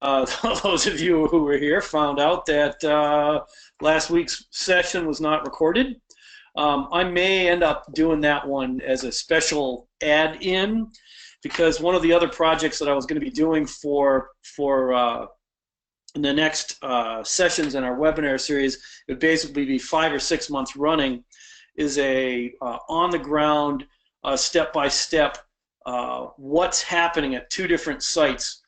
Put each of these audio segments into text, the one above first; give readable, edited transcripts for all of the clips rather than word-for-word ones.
Those of you who were here found out that last week's session was not recorded. I may end up doing that one as a special add-in because one of the other projects that I was going to be doing for the next sessions in our webinar series, it would basically be 5 or 6 months running, is a on-the-ground, step-by-step what's happening at 2 different sites.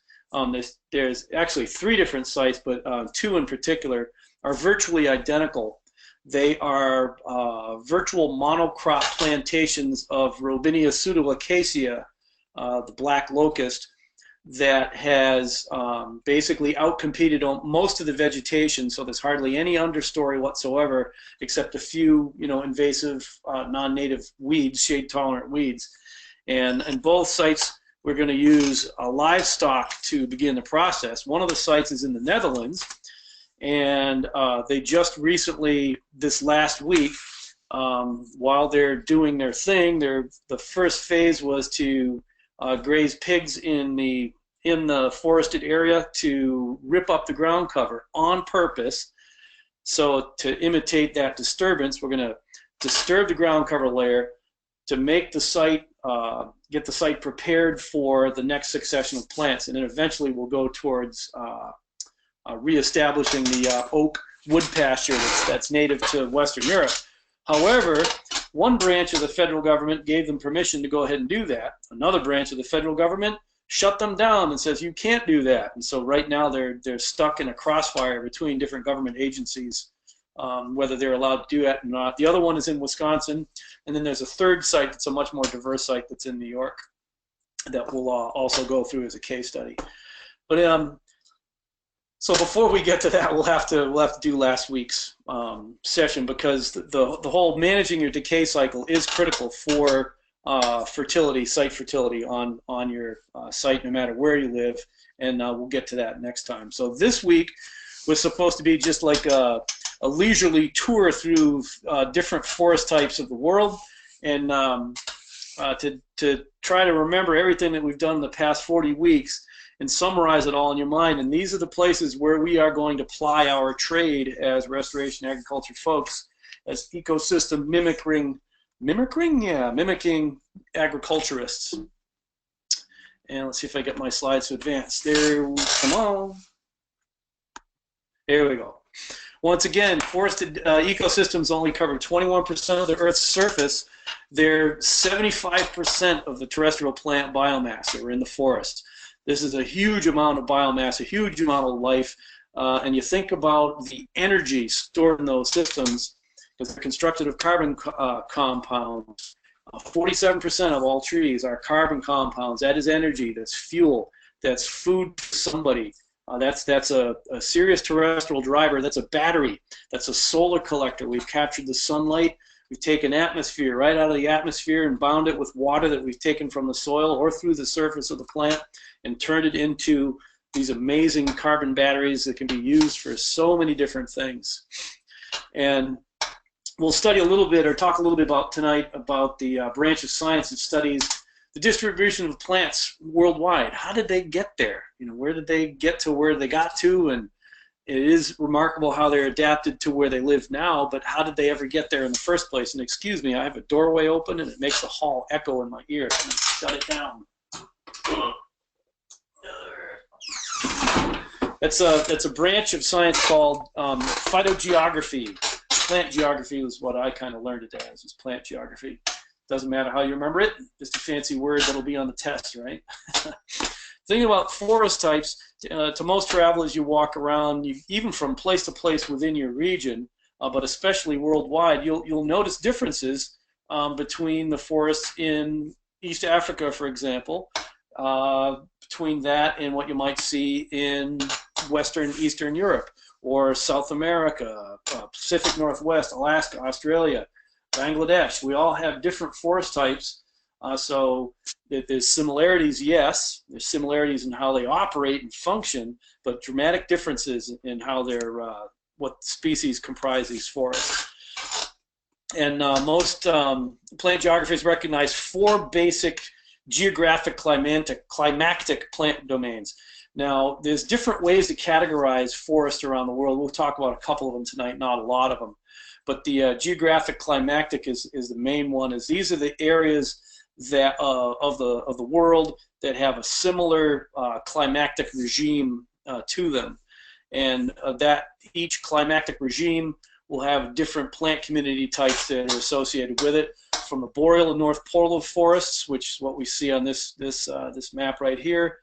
There's actually 3 different sites, but 2 in particular are virtually identical. They are virtual monocrop plantations of Robinia pseudoacacia, the black locust, that has basically outcompeted on most of the vegetation, so there's hardly any understory whatsoever except a few, invasive non-native weeds, shade-tolerant weeds. And in both sites, we're going to use livestock to begin the process. One of the sites is in the Netherlands, and they just recently, this last week, while they're doing their thing, the first phase was to graze pigs in the forested area to rip up the ground cover on purpose. So to imitate that disturbance, we're going to disturb the ground cover layer to make the site, get the site prepared for the next succession of plants, and then eventually we'll go towards reestablishing the oak wood pasture that's native to Western Europe. However, one branch of the federal government gave them permission to go ahead and do that. Another branch of the federal government shut them down and says you can't do that. And so right now they're stuck in a crossfire between different government agencies, whether they're allowed to do that or not. The other one is in Wisconsin, and then there's a third site that's a much more diverse site that's in New York that we'll also go through as a case study. But so before we get to that, we'll have to do last week's session, because the whole managing your decay cycle is critical for fertility, site fertility on your site, no matter where you live, and we'll get to that next time. So this week was supposed to be just like a leisurely tour through different forest types of the world, and to try to remember everything that we've done in the past 40 weeks and summarize it all in your mind. And these are the places where we are going to ply our trade as restoration agriculture folks, as ecosystem mimicking agriculturists. And let's see if I get my slides to advance. Come on. There we go. Once again, forested ecosystems only cover 21% of the Earth's surface. They're 75% of the terrestrial plant biomass that are in the forest. This is a huge amount of biomass, a huge amount of life, and you think about the energy stored in those systems, because they're constructed of carbon compounds. 47% of all trees are carbon compounds. That is energy, that's fuel, that's food for somebody. That's a serious terrestrial driver. That's a battery. That's a solar collector. We've captured the sunlight. We've taken atmosphere right out of the atmosphere and bound it with water that we've taken from the soil or through the surface of the plant and turned it into these amazing carbon batteries that can be used for so many different things. And we'll study a little bit, or talk a little bit about tonight, about the branch of science that studies the distribution of plants worldwide. How did they get there? Where did they get to where they got to? And it is remarkable how they're adapted to where they live now, but how did they ever get there in the first place? And excuse me, I have a doorway open and it makes the hall echo in my ear. I'm gonna shut it down. That's a branch of science called phytogeography. Plant geography is what I kind of learned it as, is plant geography. Doesn't matter how you remember it, just a fancy word that'll be on the test, right? Thinking about forest types, to most travelers, you walk around, even from place to place within your region, but especially worldwide, you'll notice differences between the forests in East Africa, for example, between that and what you might see in Western Eastern Europe, or South America, Pacific Northwest, Alaska, Australia, Bangladesh. We all have different forest types. So there's similarities, yes. There's similarities in how they operate and function, but dramatic differences in how they're, what species comprise these forests. And most plant geographers recognize 4 basic geographic climactic plant domains. Now, there's different ways to categorize forests around the world. We'll talk about a couple of them tonight, not a lot of them. But the geographic climactic is the main one. Is these are the areas that of the world that have a similar climactic regime to them, and that each climactic regime will have different plant community types that are associated with it, from the boreal and north polar forests, which is what we see on this map right here,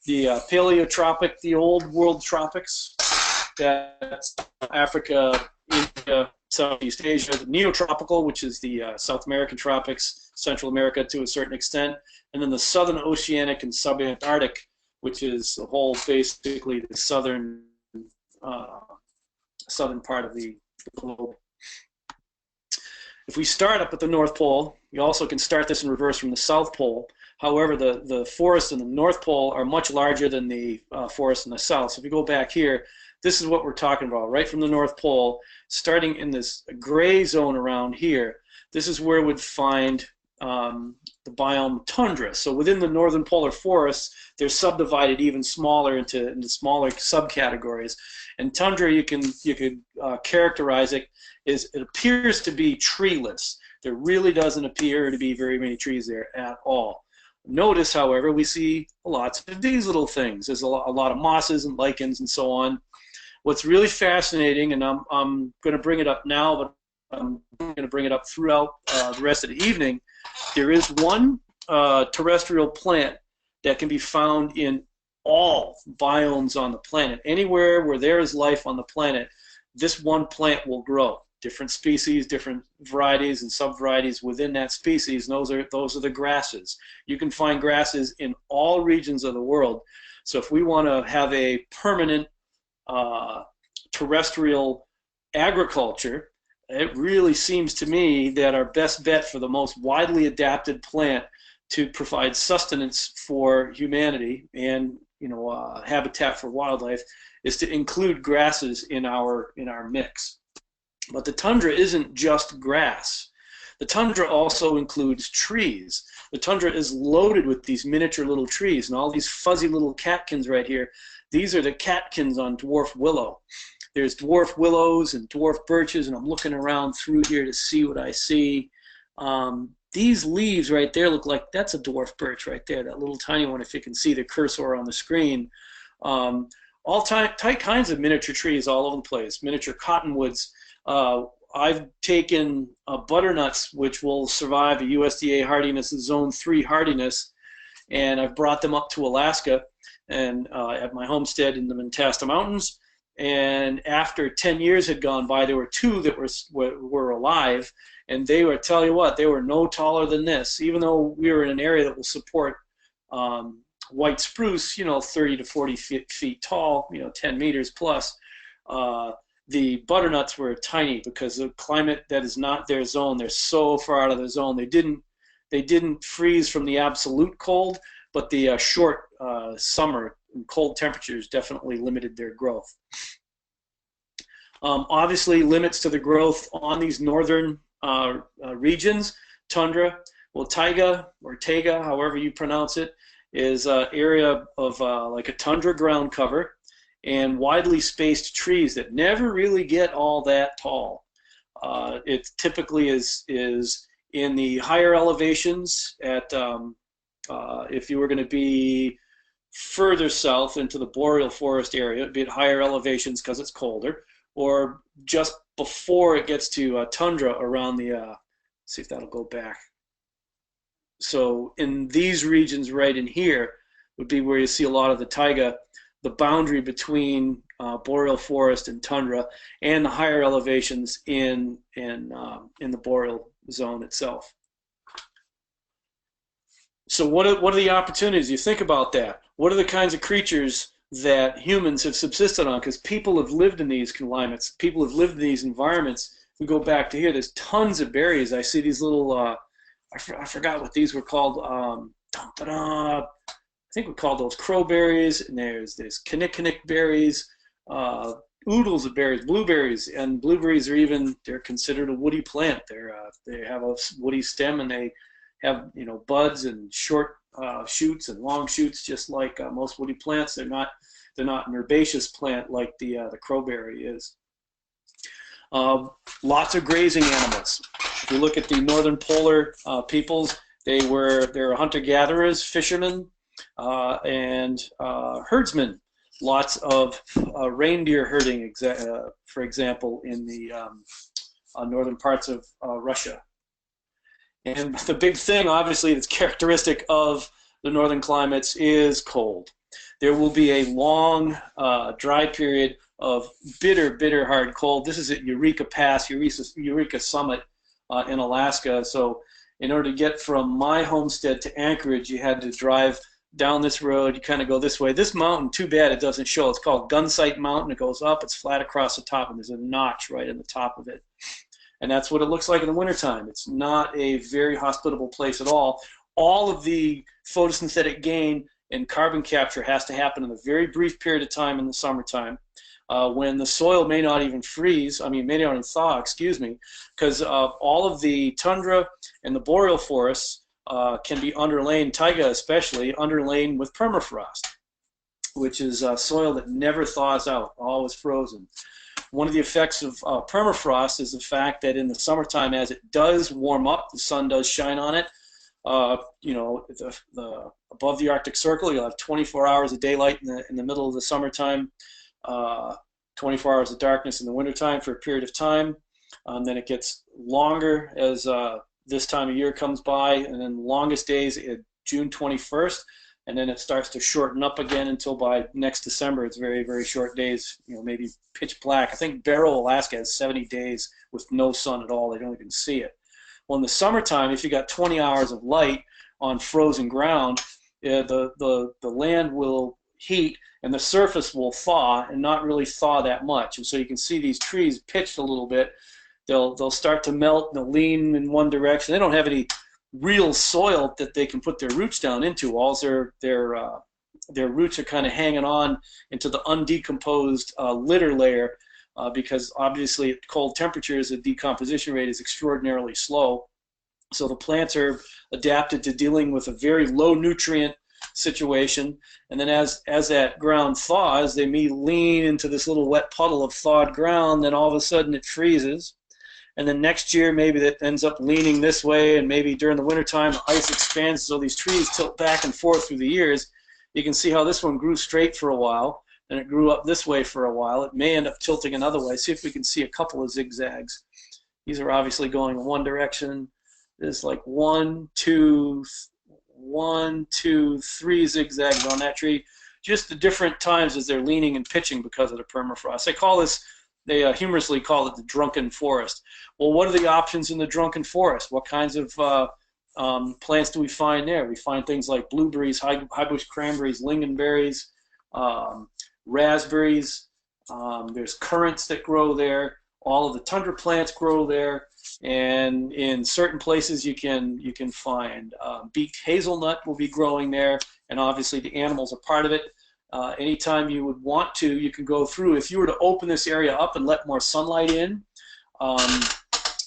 the paleotropic, the old world tropics, that's Africa, India, Southeast Asia, the neotropical, which is the South American tropics, Central America to a certain extent, and then the southern oceanic and subantarctic, which is the whole, basically the southern part of the globe. If we start up at the North Pole, you also can start this in reverse from the South Pole. However, the forests in the North Pole are much larger than the forests in the South. So if you go back here, this is what we're talking about, right from the North Pole, starting in this gray zone around here. This is where we'd find the biome tundra. So within the northern polar forests, they're subdivided even smaller into smaller subcategories. And tundra, you could characterize it as it appears to be treeless. There really doesn't appear to be very many trees there at all. Notice, however, we see lots of these little things. There's a lot of mosses and lichens and so on. What's really fascinating, and I'm going to bring it up now, but I'm going to bring it up throughout the rest of the evening, there is one terrestrial plant that can be found in all biomes on the planet. Anywhere where there is life on the planet, this one plant will grow. Different species, different varieties and subvarieties within that species, and those are the grasses. You can find grasses in all regions of the world. So if we want to have a permanent terrestrial agriculture, it really seems to me that our best bet for the most widely adapted plant to provide sustenance for humanity and habitat for wildlife is to include grasses in our mix. But the tundra isn't just grass. The tundra also includes trees. The tundra is loaded with these miniature little trees, and all these fuzzy little catkins right here, these are the catkins on dwarf willow. There's dwarf willows and dwarf birches, and I'm looking around through here to see what I see. These leaves right there look like that's a dwarf birch right there, that little tiny one, if you can see the cursor on the screen. All kinds of miniature trees all over the place, miniature cottonwoods. I've taken butternuts, which will survive a USDA hardiness zone 3 hardiness, and I've brought them up to Alaska and at my homestead in the Mentasta Mountains. And after 10 years had gone by, there were 2 that were alive, and they were, tell you what, they were no taller than this. Even though we were in an area that will support white spruce, 30 to 40 feet tall, 10 meters plus. The butternuts were tiny because the climate that is not their zone. They're so far out of their zone. They didn't freeze from the absolute cold, but the short summer and cold temperatures definitely limited their growth. Obviously, limits to the growth on these northern regions, tundra, well, taiga or taiga, however you pronounce it, is an area of like a tundra ground cover and widely spaced trees that never really get all that tall. It typically is in the higher elevations at, if you were going to be further south into the boreal forest area, it'd be at higher elevations because it's colder, or just before it gets to tundra around the, see if that'll go back. So in these regions right in here would be where you see a lot of the taiga, the boundary between boreal forest and tundra, and the higher elevations in the boreal zone itself. So what are the opportunities? You think about that. What are the kinds of creatures that humans have subsisted on? Because people have lived in these climates. People have lived in these environments. If we go back to here, there's tons of berries. I see these little, I forgot what these were called. I think we call those crowberries, and there's kinnikinnick berries, oodles of berries, blueberries, and blueberries are they're considered a woody plant. They have a woody stem, and they have buds and short shoots and long shoots, just like most woody plants. They're not they're not an herbaceous plant like the crowberry is. Lots of grazing animals. If you look at the northern polar peoples, they're hunter-gatherers, fishermen, and herdsmen. Lots of reindeer herding, for example, in the northern parts of Russia. And the big thing, obviously, that's characteristic of the northern climates is cold. There will be a long, dry period of bitter, bitter hard cold. This is at Eureka Pass, Eureka Summit in Alaska. So in order to get from my homestead to Anchorage, you had to drive down this road. You kind of go this way. This mountain, too bad it doesn't show. It's called Gunsight Mountain. It goes up. It's flat across the top, and there's a notch right in the top of it. And that's what it looks like in the wintertime. It's not a very hospitable place at all. All of the photosynthetic gain and carbon capture has to happen in a very brief period of time in the summertime, when the soil may not even freeze, may not even thaw, excuse me, because all of the tundra and the boreal forests can be underlain, taiga especially, underlain with permafrost, which is soil that never thaws out, always frozen. One of the effects of permafrost is the fact that in the summertime, as it does warm up, the sun does shine on it. Above the Arctic Circle, you'll have 24 hours of daylight in the middle of the summertime, 24 hours of darkness in the wintertime for a period of time. Then it gets longer as this time of year comes by, and then the longest days at June 21st, and then it starts to shorten up again until by next December it's very, very short days, maybe pitch black. I think Barrow, Alaska has 70 days with no sun at all. They don't even see it. Well, in the summertime, if you got 20 hours of light on frozen ground, the land will heat and the surface will thaw, and not really thaw that much. And so you can see these trees pitched a little bit. They'll start to melt, they'll lean in one direction. They don't have any real soil that they can put their roots down into. All their roots are kind of hanging on into the undecomposed litter layer, because obviously at cold temperatures the decomposition rate is extraordinarily slow. So the plants are adapted to dealing with a very low nutrient situation, and then as that ground thaws, they may lean into this little wet puddle of thawed ground. Then all of a sudden it freezes, and then next year maybe that ends up leaning this way, and maybe during the wintertime the ice expands, so these trees tilt back and forth through the years. You can see how this one grew straight for a while, and it grew up this way for a while. It may end up tilting another way. See if we can see a couple of zigzags. These are obviously going in one direction. There's like 1, 2, 3 zigzags on that tree, just the different times as they're leaning and pitching because of the permafrost. They humorously call it the drunken forest. Well, what are the options in the drunken forest? What kinds of plants do we find there? We find things like blueberries, highbush cranberries, lingonberries, raspberries. There's currants that grow there. All of the tundra plants grow there, and in certain places you can find beaked hazelnut will be growing there, and obviously the animals are part of it. Anytime you would want to, you can go through. If you were to open this area up and let more sunlight in,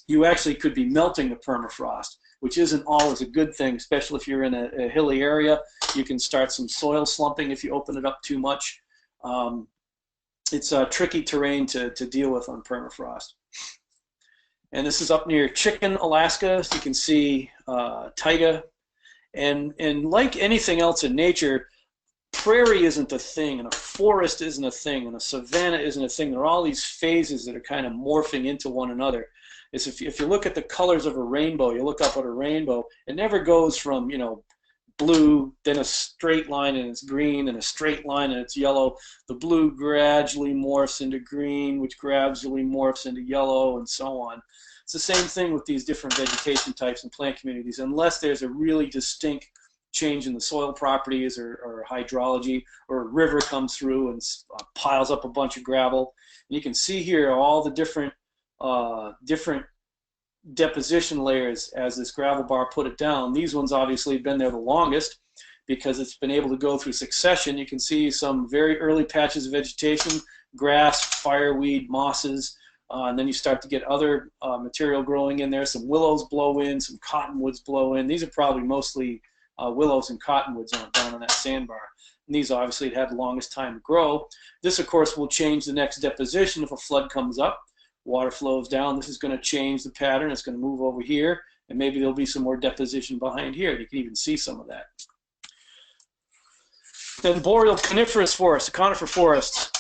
you actually could be melting the permafrost, which isn't always a good thing, especially if you're in a hilly area. You can start some soil slumping if you open it up too much. It's a tricky terrain to deal with on permafrost. And this is up near Chicken, Alaska. So you can see taiga. And like anything else in nature, prairie isn't a thing, and a forest isn't a thing, and a savanna isn't a thing. There are all these phases that are kind of morphing into one another. It's if you look at the colors of a rainbow, you look up at a rainbow, it never goes from, blue, then a straight line and it's green, and a straight line and it's yellow. The blue gradually morphs into green, which gradually morphs into yellow, and so on. It's the same thing with these different vegetation types and plant communities, unless there's a really distinct change in the soil properties or hydrology, or a river comes through and piles up a bunch of gravel. And you can see here all the different deposition layers as this gravel bar put it down. These ones obviously have been there the longest because it's been able to go through succession. You can see some very early patches of vegetation, grass, fireweed, mosses, and then you start to get other material growing in there. Some willows blow in, some cottonwoods blow in. These are probably mostly willows and cottonwoods down on that sandbar. and these obviously had the longest time to grow. This, of course, will change the next deposition if a flood comes up. Water flows down. This is going to change the pattern. It's going to move over here, and maybe there'll be some more deposition behind here. You can even see some of that. Then boreal coniferous forests, the conifer forests,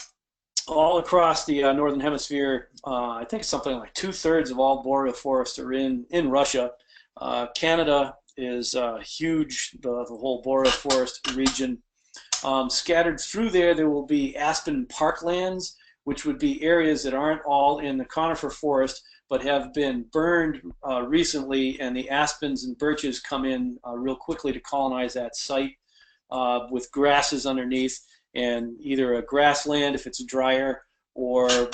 all across the northern hemisphere. I think something like 2/3 of all boreal forests are in Russia. Canada is huge, the whole boreal forest region. Scattered through there will be aspen parklands, which would be areas that aren't all in the conifer forest, but have been burned recently, and the aspens and birches come in real quickly to colonize that site with grasses underneath, and either a grassland if it's drier, or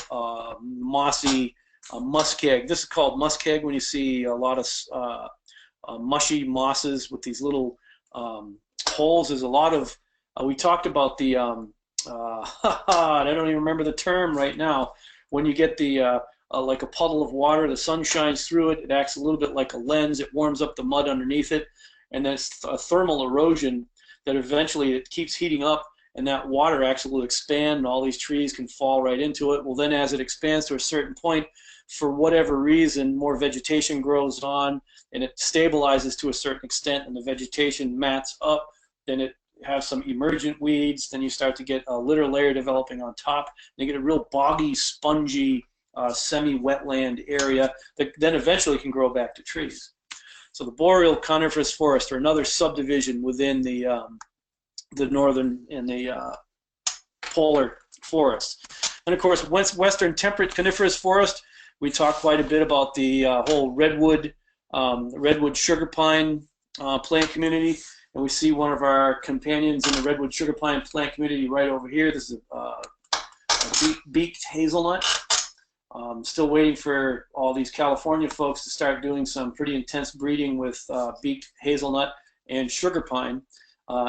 mossy muskeg. This is called muskeg when you see a lot of mushy mosses with these little holes. There's a lot of, we talked about the, I don't even remember the term right now, when you get the, like a puddle of water, the sun shines through it, it acts a little bit like a lens, it warms up the mud underneath it, and then it's a thermal erosion that eventually it keeps heating up, and that water actually will expand, and all these trees can fall right into it. Well, then as it expands to a certain point, for whatever reason, more vegetation grows on, and it stabilizes to a certain extent, and the vegetation mats up, then it has some emergent weeds, then you start to get a litter layer developing on top, and you get a real boggy, spongy, semi-wetland area that then eventually can grow back to trees. So the boreal coniferous forest, or another subdivision within the northern and the polar forest. And of course, western temperate coniferous forest, we talk quite a bit about the whole redwood sugar pine plant community, and we see one of our companions in the redwood sugar pine plant community right over here. This is a beaked hazelnut. Still waiting for all these California folks to start doing some pretty intense breeding with beaked hazelnut and sugar pine.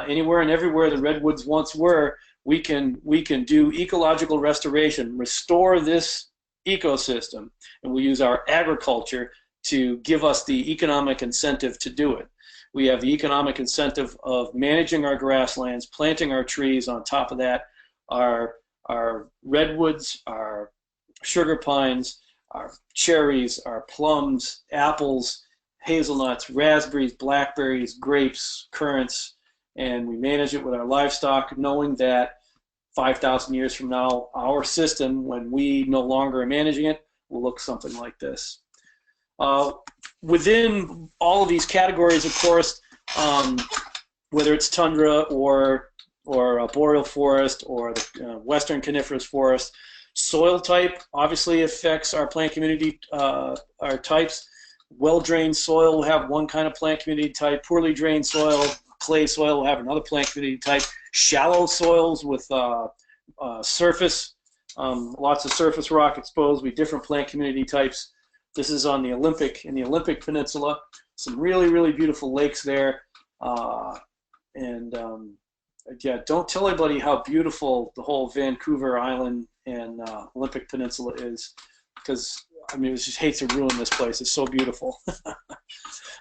Anywhere and everywhere the redwoods once were, we can do ecological restoration, restore this ecosystem, and we use our agriculture to give us the economic incentive to do it. We have the economic incentive of managing our grasslands, planting our trees on top of that, our redwoods, our sugar pines, our cherries, our plums, apples, hazelnuts, raspberries, blackberries, grapes, currants, and we manage it with our livestock, knowing that 5,000 years from now, our system, when we no longer are managing it, will look something like this. Within all of these categories, of course, whether it's tundra or a boreal forest or the western coniferous forest, soil type obviously affects our plant community, our types. Well-drained soil will have one kind of plant community type. Poorly drained soil, clay soil will have another plant community type. Shallow soils with surface, lots of surface rock exposed will be different plant community types. This is on the Olympic Peninsula. Some really, really beautiful lakes there. Yeah, don't tell anybody how beautiful the whole Vancouver Island and Olympic Peninsula is, because I mean, it just hates to ruin this place. It's so beautiful.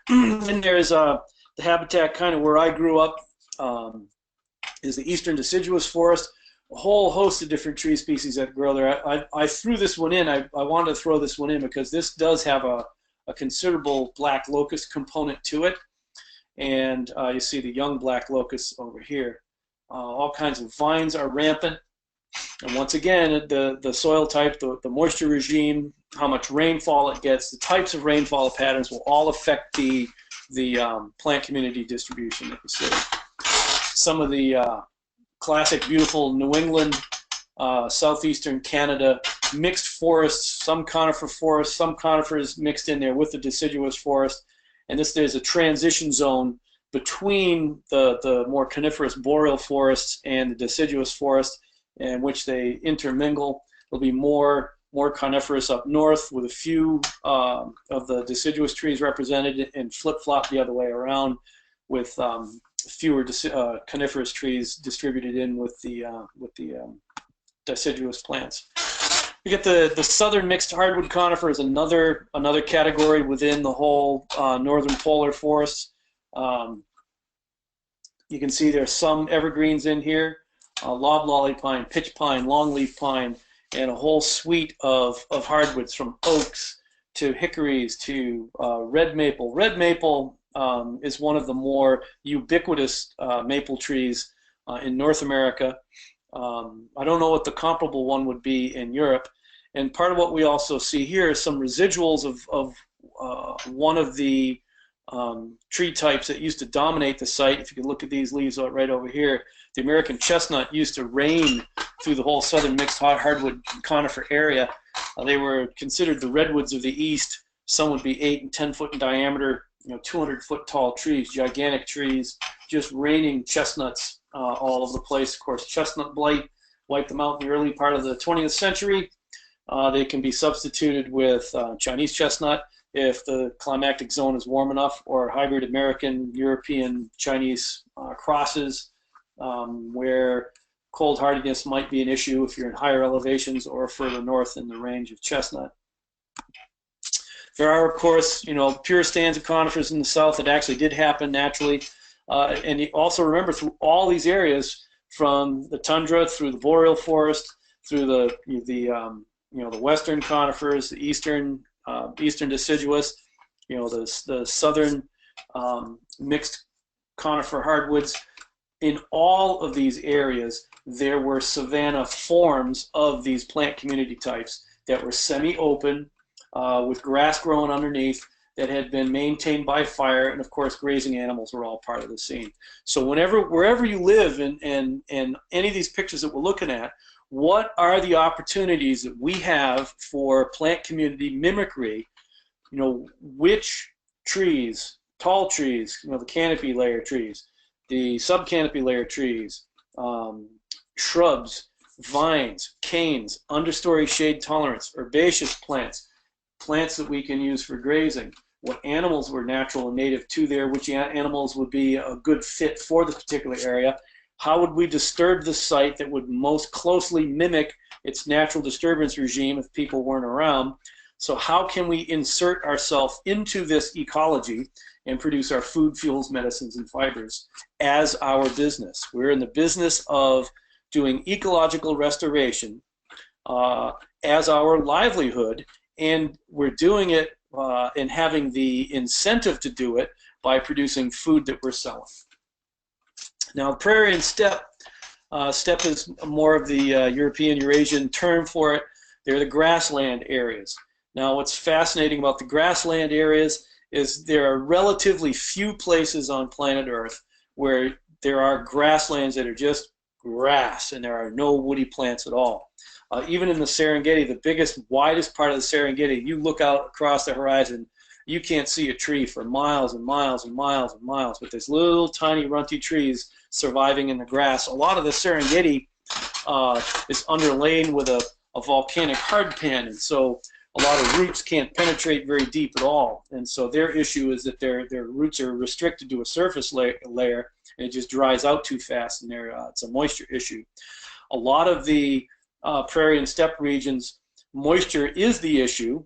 And there's the habitat kind of where I grew up is the eastern deciduous forest. A whole host of different tree species that grow there. I threw this one in. I wanted to throw this one in because this does have a considerable black locust component to it. And you see the young black locust over here. All kinds of vines are rampant. And once again, the soil type, the moisture regime, how much rainfall it gets, the types of rainfall patterns will all affect the plant community distribution that you see. Some of the classic, beautiful New England, southeastern Canada, mixed forests, some conifer forests, some conifers mixed in there with the deciduous forest. And there's a transition zone between the more coniferous boreal forests and the deciduous forest, in which they intermingle. There'll be more coniferous up north with a few of the deciduous trees represented, and flip-flop the other way around with fewer coniferous trees distributed in with the deciduous plants. You get the southern mixed hardwood conifer is another category within the whole northern polar forests. You can see there's some evergreens in here, loblolly pine, pitch pine, longleaf pine, and a whole suite of hardwoods from oaks to hickories to red maple. Red maple is one of the more ubiquitous maple trees in North America. I don't know what the comparable one would be in Europe. And part of what we also see here is some residuals of one of the tree types that used to dominate the site. If you can look at these leaves right over here, the American chestnut used to reign through the whole southern mixed hardwood conifer area. They were considered the redwoods of the East. Some would be 8 and 10 foot in diameter, 200-foot tall trees, gigantic trees, just raining chestnuts all over the place. Of course, chestnut blight wiped them out in the early part of the 20th century. They can be substituted with Chinese chestnut if the climactic zone is warm enough, or hybrid American, European, Chinese crosses where cold hardiness might be an issue if you're in higher elevations or further north in the range of chestnut. There are, of course, pure stands of conifers in the south that actually did happen naturally. And you also remember, through all these areas, from the tundra through the boreal forest, through the western conifers, the eastern deciduous, the southern mixed conifer hardwoods. In all of these areas, there were savanna forms of these plant community types that were semi-open, with grass growing underneath, that had been maintained by fire, and of course grazing animals were all part of the scene. So wherever you live in any of these pictures that we're looking at, what are the opportunities that we have for plant community mimicry? Which trees, tall trees, the canopy layer trees, the subcanopy layer trees, shrubs, vines, canes, understory shade tolerance, herbaceous plants, plants that we can use for grazing, what animals were natural and native to there, which animals would be a good fit for this particular area. How would we disturb the site that would most closely mimic its natural disturbance regime if people weren't around? So how can we insert ourselves into this ecology and produce our food, fuels, medicines, and fibers as our business? We're in the business of doing ecological restoration as our livelihood, and we're doing it and having the incentive to do it by producing food that we're selling. Now, prairie and steppe, steppe is more of the European, Eurasian term for it. They're the grassland areas. Now, what's fascinating about the grassland areas is there are relatively few places on planet Earth where there are grasslands that are just grass and there are no woody plants at all. Even in the Serengeti, the biggest, widest part of the Serengeti, you look out across the horizon, you can't see a tree for miles and miles and miles and miles, but there's little tiny runty trees surviving in the grass. A lot of the Serengeti is underlain with a volcanic hardpan, and so a lot of roots can't penetrate very deep at all. And so their issue is that their roots are restricted to a surface layer, and it just dries out too fast, and it's a moisture issue. A lot of the prairie and steppe regions, moisture is the issue.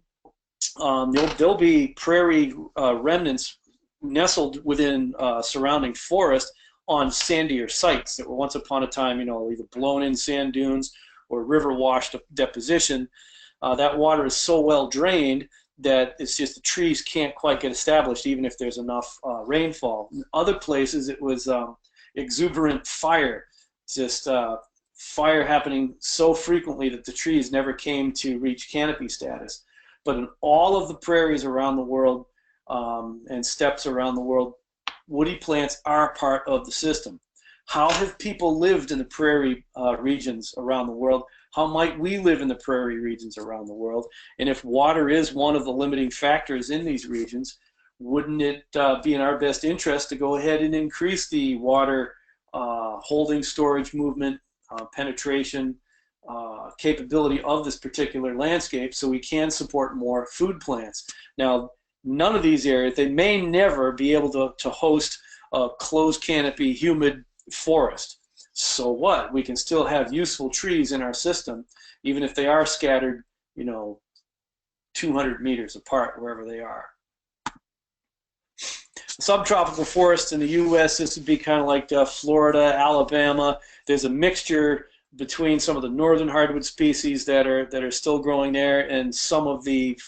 There'll be prairie remnants nestled within surrounding forest on sandier sites that were once upon a time, either blown in sand dunes or river washed deposition. That water is so well drained that it's just the trees can't quite get established even if there's enough rainfall. In other places it was exuberant fire, just fire happening so frequently that the trees never came to reach canopy status. But in all of the prairies around the world and steppes around the world, woody plants are part of the system. How have people lived in the prairie regions around the world? How might we live in the prairie regions around the world? And if water is one of the limiting factors in these regions, wouldn't it be in our best interest to go ahead and increase the water holding, storage, movement, penetration, capability of this particular landscape so we can support more food plants? Now, none of these areas, they may never be able to host a closed canopy, humid forest. So what? We can still have useful trees in our system, even if they are scattered, 200 meters apart, wherever they are. subtropical forests in the U.S., this would be kind of like Florida, Alabama. There's a mixture between some of the northern hardwood species that are still growing there and some of the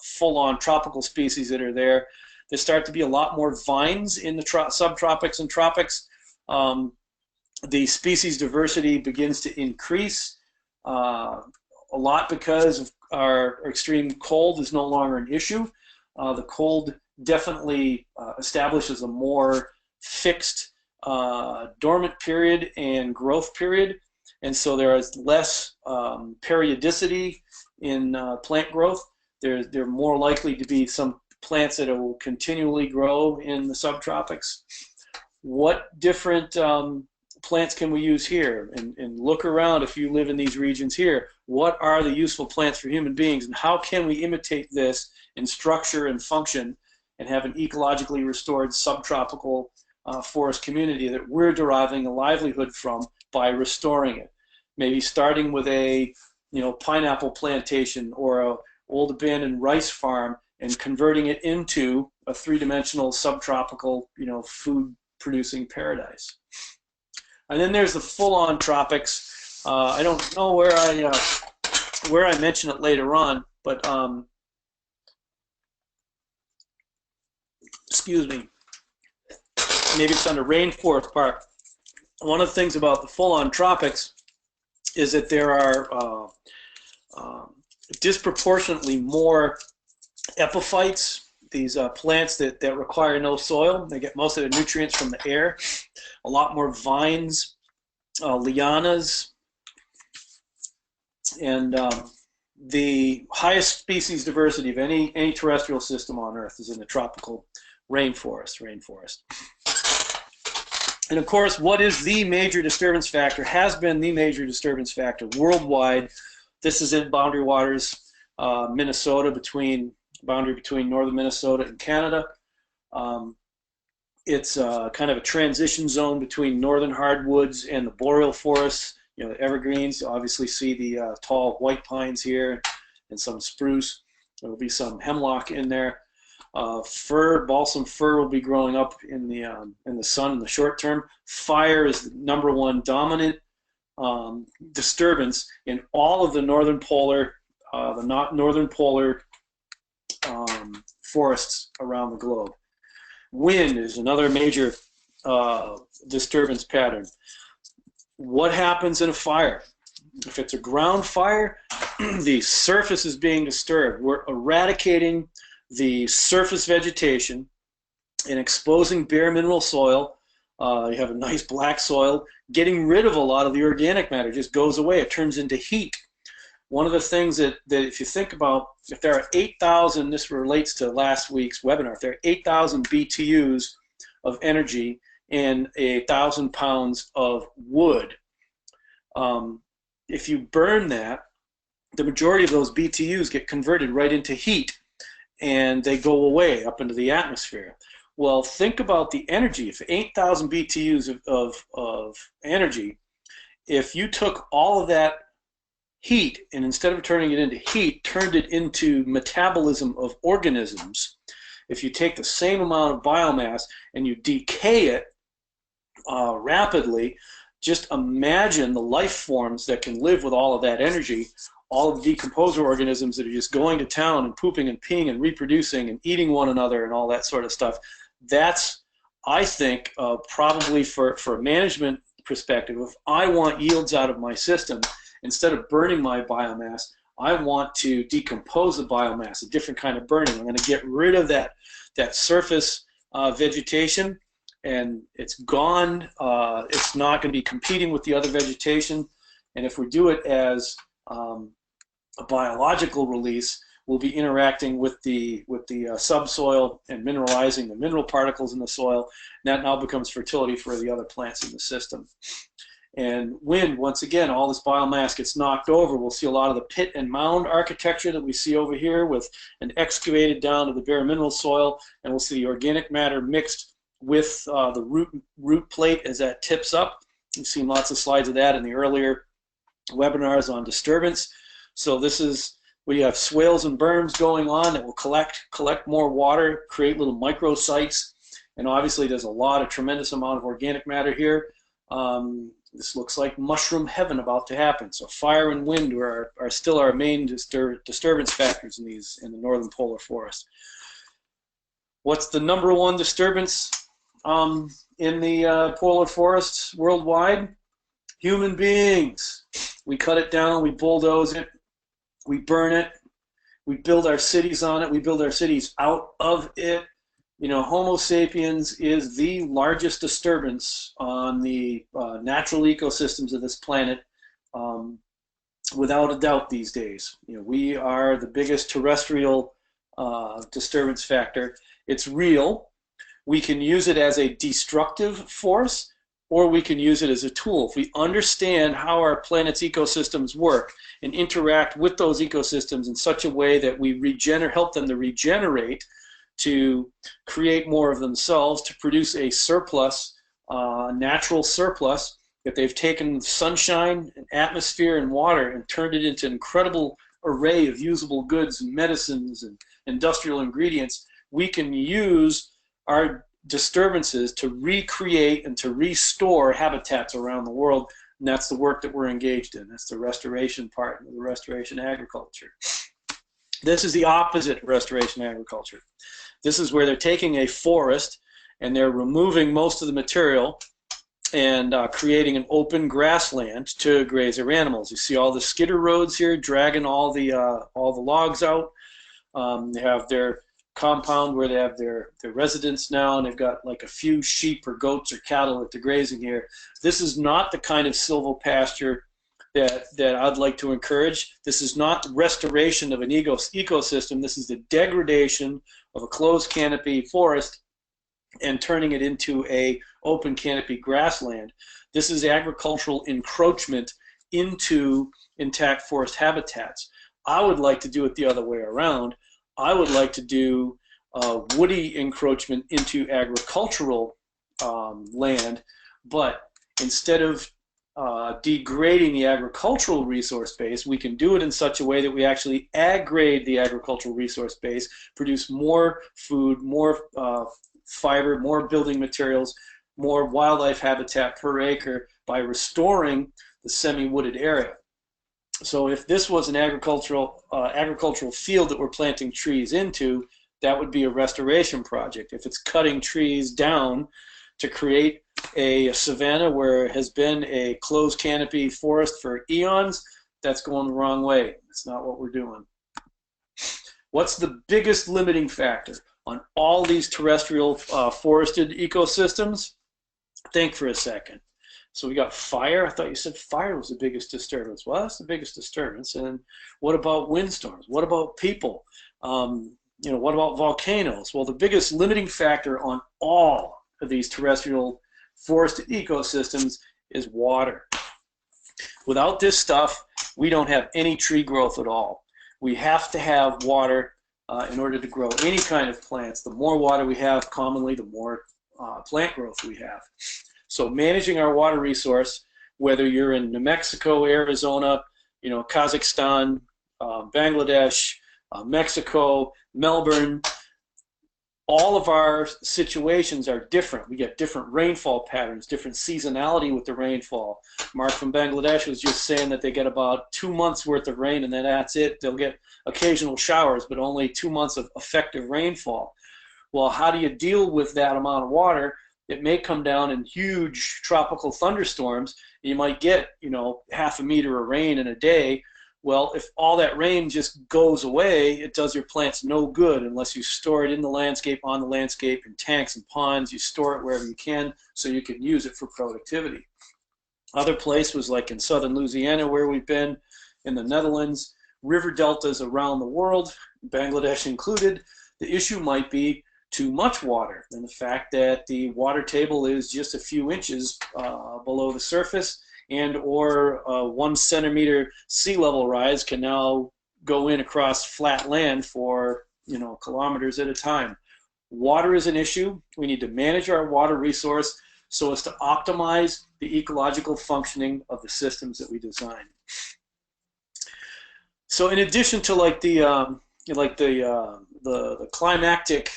full-on tropical species that are there. There start to be a lot more vines in the subtropics and tropics. The species diversity begins to increase a lot because of our extreme cold is no longer an issue. The cold definitely establishes a more fixed dormant period and growth period, and so there is less periodicity in plant growth. There are more likely to be some plants that will continually grow in the subtropics. What different plants can we use here? And look around if you live in these regions here. What are the useful plants for human beings, and how can we imitate this in structure and function and have an ecologically restored subtropical forest community that we're deriving a livelihood from by restoring it? Maybe starting with a pineapple plantation or a old abandoned rice farm and converting it into a three-dimensional subtropical food producing paradise. And then there's the full-on tropics. I don't know where I mention it later on, but excuse me, maybe it's under rainforest part. One of the things about the full-on tropics is that there are disproportionately more epiphytes, these plants that require no soil. They get most of their nutrients from the air. A lot more vines, lianas, and the highest species diversity of any terrestrial system on Earth is in the tropical rainforest. And of course, what is the major disturbance factor, has been the major disturbance factor worldwide. This is in boundary waters, Minnesota, boundary between northern Minnesota and Canada. It's kind of a transition zone between northern hardwoods and the boreal forests, the evergreens. You obviously see the tall white pines here and some spruce. There will be some hemlock in there. Balsam fir will be growing up in the sun in the short term. Fire is the #1 dominant disturbance in all of the northern polar forests around the globe. Wind is another major disturbance pattern. What happens in a fire? If it's a ground fire, the surface is being disturbed. We're eradicating the surface vegetation and exposing bare mineral soil. You have a nice black soil. Getting rid of a lot of the organic matter just goes away. It turns into heat. One of the things that if you think about, if there are 8,000, this relates to last week's webinar, if there are 8,000 BTUs of energy in 1,000 pounds of wood, if you burn that, the majority of those BTUs get converted right into heat and they go away up into the atmosphere. Well, think about the energy. If 8,000 BTUs of energy, if you took all of that heat and instead of turning it into heat, turned it into metabolism of organisms, if you take the same amount of biomass and you decay it rapidly, just imagine the life forms that can live with all of that energy, all of the decomposer organisms that are just going to town and pooping and peeing and reproducing and eating one another and all that sort of stuff. That's, I think, probably for a management perspective, if I want yields out of my system, instead of burning my biomass, I want to decompose the biomass, a different kind of burning. I'm going to get rid of that surface vegetation, and it's gone. It's not going to be competing with the other vegetation. And if we do it as a biological release, we'll be interacting with the subsoil and mineralizing the mineral particles in the soil. And that now becomes fertility for the other plants in the system. And wind, once again, all this biomass gets knocked over. We'll see a lot of the pit and mound architecture that we see over here with an excavated down to the bare mineral soil, and we'll see the organic matter mixed with the root plate as that tips up. We've seen lots of slides of that in the earlier webinars on disturbance. So this is, we have swales and berms going on that will collect more water, create little microsites, And obviously there's a lot of tremendous amount of organic matter here. This looks like mushroom heaven about to happen. So fire and wind are still our main disturbance factors in the northern polar forest. What's the number one disturbance in the polar forests worldwide? Human beings. We cut it down, we bulldoze it, we burn it, we build our cities on it, we build our cities out of it. You know, Homo sapiens is the largest disturbance on the natural ecosystems of this planet, without a doubt these days. You know, we are the biggest terrestrial disturbance factor. It's real. We can use it as a destructive force, or we can use it as a tool. If we understand how our planet's ecosystems work and interact with those ecosystems in such a way that we help them to regenerate, to create more of themselves, to produce a surplus, natural surplus, that they've taken sunshine and atmosphere and water and turned it into an incredible array of usable goods and medicines and industrial ingredients, we can use our disturbances to recreate and to restore habitats around the world, and that's the work that we're engaged in. That's the restoration part of the restoration agriculture. This is the opposite of restoration agriculture. This is where they're taking a forest and they're removing most of the material and creating an open grassland to graze their animals. You see all the skidder roads here dragging all the logs out. They have their compound where they have their residence now, and they've got like a few sheep or goats or cattle that they're grazing here. This is not the kind of silvopasture that I'd like to encourage. This is not restoration of an ecosystem. This is the degradation of a closed canopy forest and turning it into a open canopy grassland. This is agricultural encroachment into intact forest habitats. I would like to do it the other way around. I would like to do woody encroachment into agricultural land, but instead of degrading the agricultural resource base, we can do it in such a way that we actually aggrade the agricultural resource base, produce more food, more fiber, more building materials, more wildlife habitat per acre by restoring the semi-wooded area. So if this was an agricultural field that we're planting trees into, that would be a restoration project. If it's cutting trees down to create a savanna where it has been a closed canopy forest for eons, that's going the wrong way. That's not what we're doing. What's the biggest limiting factor on all these terrestrial forested ecosystems? Think for a second. So we got fire. I thought you said fire was the biggest disturbance. Well, that's the biggest disturbance. And what about windstorms? What about people? You know, what about volcanoes? Well, the biggest limiting factor on all of these terrestrial forested ecosystems is water. Without this stuff, we don't have any tree growth at all. We have to have water in order to grow any kind of plants. The more water we have, commonly, the more plant growth we have. So managing our water resource, whether you're in New Mexico, Arizona, you know, Kazakhstan, Bangladesh, Mexico, Melbourne, all of our situations are different. We get different rainfall patterns, different seasonality with the rainfall. Mark from Bangladesh was just saying that they get about 2 months worth of rain and then that's it. They'll get occasional showers, but only 2 months of effective rainfall. Well, how do you deal with that amount of water? It may come down in huge tropical thunderstorms. You might get, you know, 1/2 meter of rain in a day. Well, if all that rain just goes away, it does your plants no good unless you store it in the landscape, on the landscape, in tanks and ponds. You store it wherever you can so you can use it for productivity. Other places was like in southern Louisiana where we've been, in the Netherlands, river deltas around the world, Bangladesh included. The issue might be too much water, and the fact that the water table is just a few inches below the surface, and or 1 centimeter sea level rise can now go in across flat land for, you know, kilometers at a time. Water is an issue. We need to manage our water resource so as to optimize the ecological functioning of the systems that we design. So in addition to like the climactic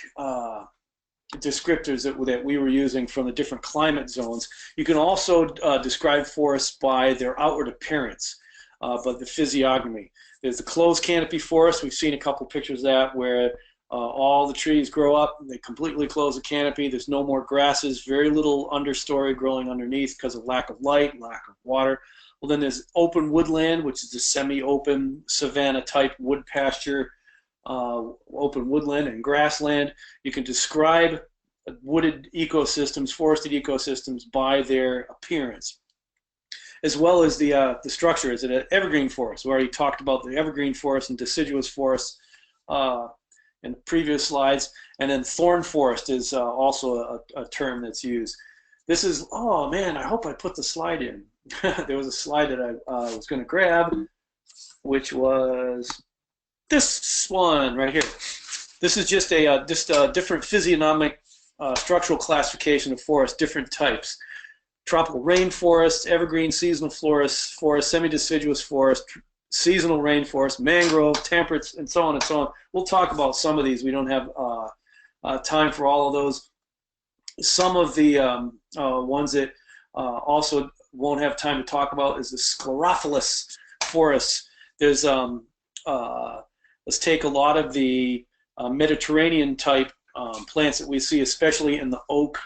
descriptors that we were using from the different climate zones. You can also describe forests by their outward appearance, but the physiognomy. There's the closed canopy forest. We've seen a couple pictures of that where all the trees grow up, they completely close the canopy. There's no more grasses, very little understory growing underneath because of lack of light, lack of water. Well, then there's open woodland, which is a semi-open savanna-type wood pasture, open woodland and grassland. You can describe wooded ecosystems, forested ecosystems by their appearance, as well as the structure. Is it an evergreen forest? We already talked about the evergreen forest and deciduous forests in the previous slides. And then thorn forest is also a term that's used. This is, oh man, I hope I put the slide in. There was a slide that I was going to grab, which was this one right here. This is just a different physiognomic structural classification of forests, different types. Tropical rainforest, evergreen seasonal forest, semi-deciduous forest, seasonal rainforest, mangrove, temperate, and so on and so on. We'll talk about some of these. We don't have time for all of those. Some of the ones that also won't have time to talk about is the sclerophyllous forests. There's let's take a lot of the Mediterranean type plants that we see, especially in the oak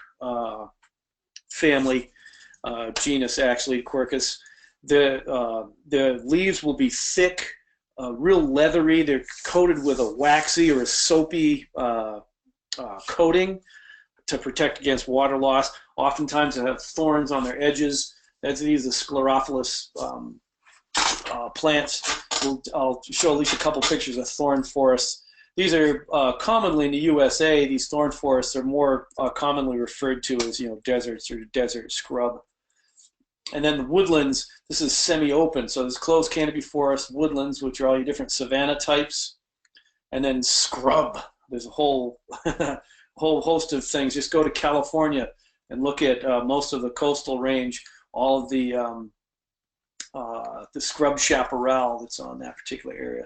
family, genus actually, Quercus. The leaves will be thick, real leathery. They're coated with a waxy or a soapy coating to protect against water loss. Oftentimes they have thorns on their edges. These are sclerophyllous plants. I'll show at least a couple pictures of thorn forests. These are commonly in the USA. These thorn forests are more commonly referred to as, deserts or desert scrub. And then the woodlands. This is semi-open, so there's closed canopy forest, woodlands, which are all your different savanna types, and then scrub. There's a whole whole host of things. Just go to California and look at most of the coastal range. All of the scrub chaparral that's on that particular area.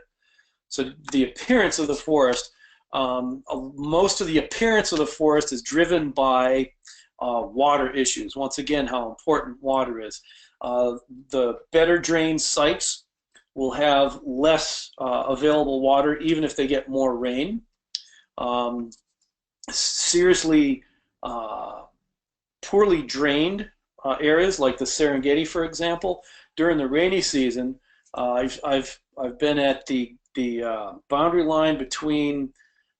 So the appearance of the forest, most of the appearance of the forest is driven by water issues. Once again, how important water is. The better drained sites will have less available water, even if they get more rain. Seriously poorly drained areas like the Serengeti, for example, during the rainy season, I've been at the boundary line between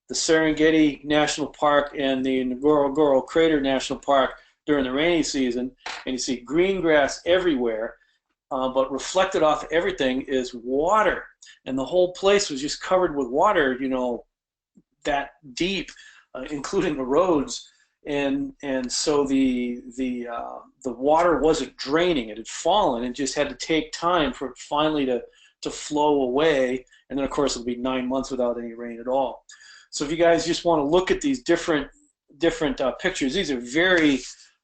the Serengeti National Park and the Ngorongoro Crater National Park during the rainy season, and you see green grass everywhere, but reflected off everything is water, and the whole place was just covered with water, that deep, including the roads. And so the water wasn't draining. It had fallen and just had to take time for it finally to flow away. And then, of course, it'll be 9 months without any rain at all. So if you guys just want to look at these different pictures, these are very,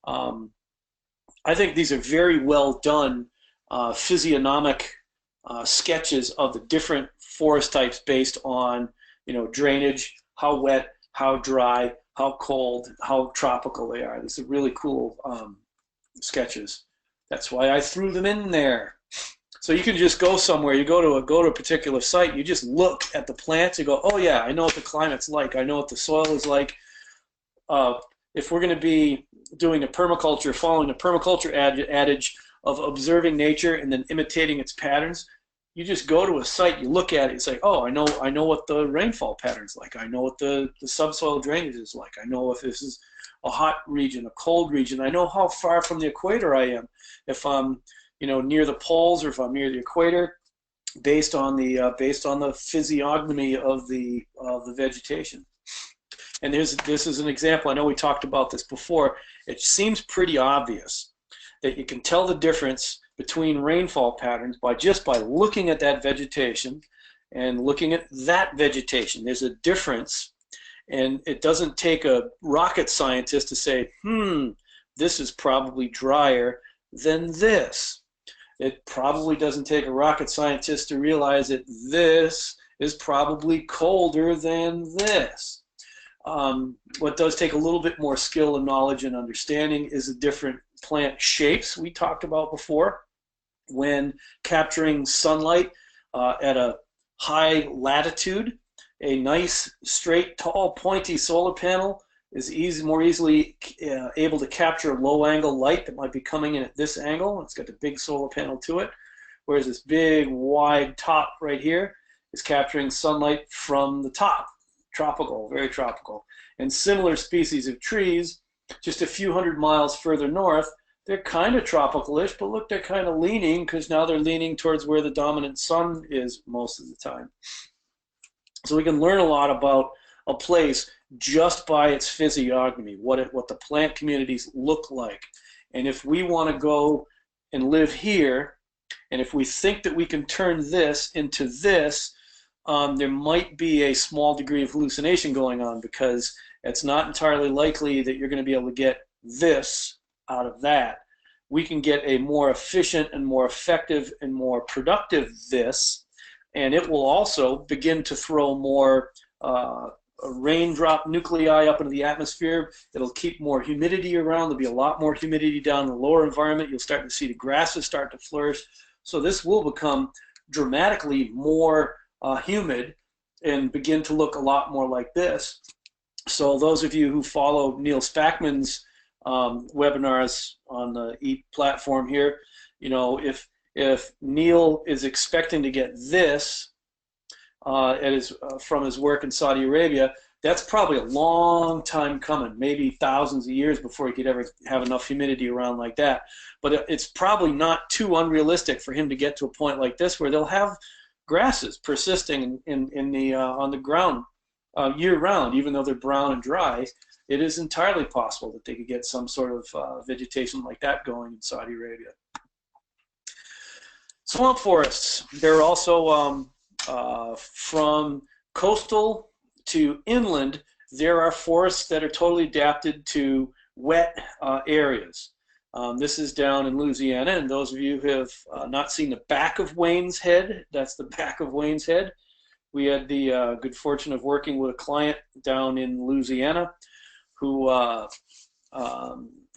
I think these are very well done physiognomic sketches of the different forest types based on, drainage, how wet, how dry, how cold, how tropical they are. These are really cool sketches. That's why I threw them in there. So you can just go somewhere. You go to a particular site. You just look at the plants. You go, oh yeah, I know what the climate's like. I know what the soil is like. If we're going to be doing a permaculture, following the permaculture adage of observing nature and then imitating its patterns, you just go to a site, you look at it, you say, oh, I know what the rainfall pattern's like. I know what the subsoil drainage is like. I know if this is a hot region, a cold region. I know how far from the equator I am. If I'm, near the poles or if I'm near the equator, based on the physiognomy of the vegetation. And this is an example. I know we talked about this before. It seems pretty obvious that you can tell the difference between rainfall patterns by looking at that vegetation and looking at that vegetation. There's a difference, and it doesn't take a rocket scientist to say, this is probably drier than this. It probably doesn't take a rocket scientist to realize that this is probably colder than this. What does take a little bit more skill and knowledge and understanding is the different plant shapes we talked about before. When capturing sunlight at a high latitude, a nice, straight, tall, pointy solar panel is more easily able to capture low angle light that might be coming in at this angle. It's got the big solar panel to it, whereas this big, wide top right here is capturing sunlight from the top. Tropical, very tropical. And similar species of trees, just a few hundred miles further north, they're kind of tropical-ish, but look, they're kind of leaning because now they're leaning towards where the dominant sun is most of the time. So we can learn a lot about a place just by its physiognomy, what the plant communities look like. And if we want to go and live here, and if we think that we can turn this into this, there might be a small degree of hallucination going on, because it's not entirely likely that you're going to be able to get this out of that. We can get a more efficient and more effective and more productive this, and it will also begin to throw more raindrop nuclei up into the atmosphere. It'll keep more humidity around. There'll be a lot more humidity down in the lower environment. You'll start to see the grasses start to flourish. So this will become dramatically more humid and begin to look a lot more like this. So those of you who follow Neil Spackman's webinars on the EAT platform here, you know, if Neil is expecting to get this from his work in Saudi Arabia, that's probably a long time coming, maybe thousands of years before he could ever have enough humidity around like that. But it's probably not too unrealistic for him to get to a point like this where they'll have grasses persisting on the ground year-round, even though they're brown and dry. It is entirely possible that they could get some sort of vegetation like that going in Saudi Arabia. Swamp forests. They're also from coastal to inland. There are forests that are totally adapted to wet areas. This is down in Louisiana, and those of you who have not seen the back of Wayne's Head, that's the back of Wayne's Head. We had the good fortune of working with a client down in Louisiana who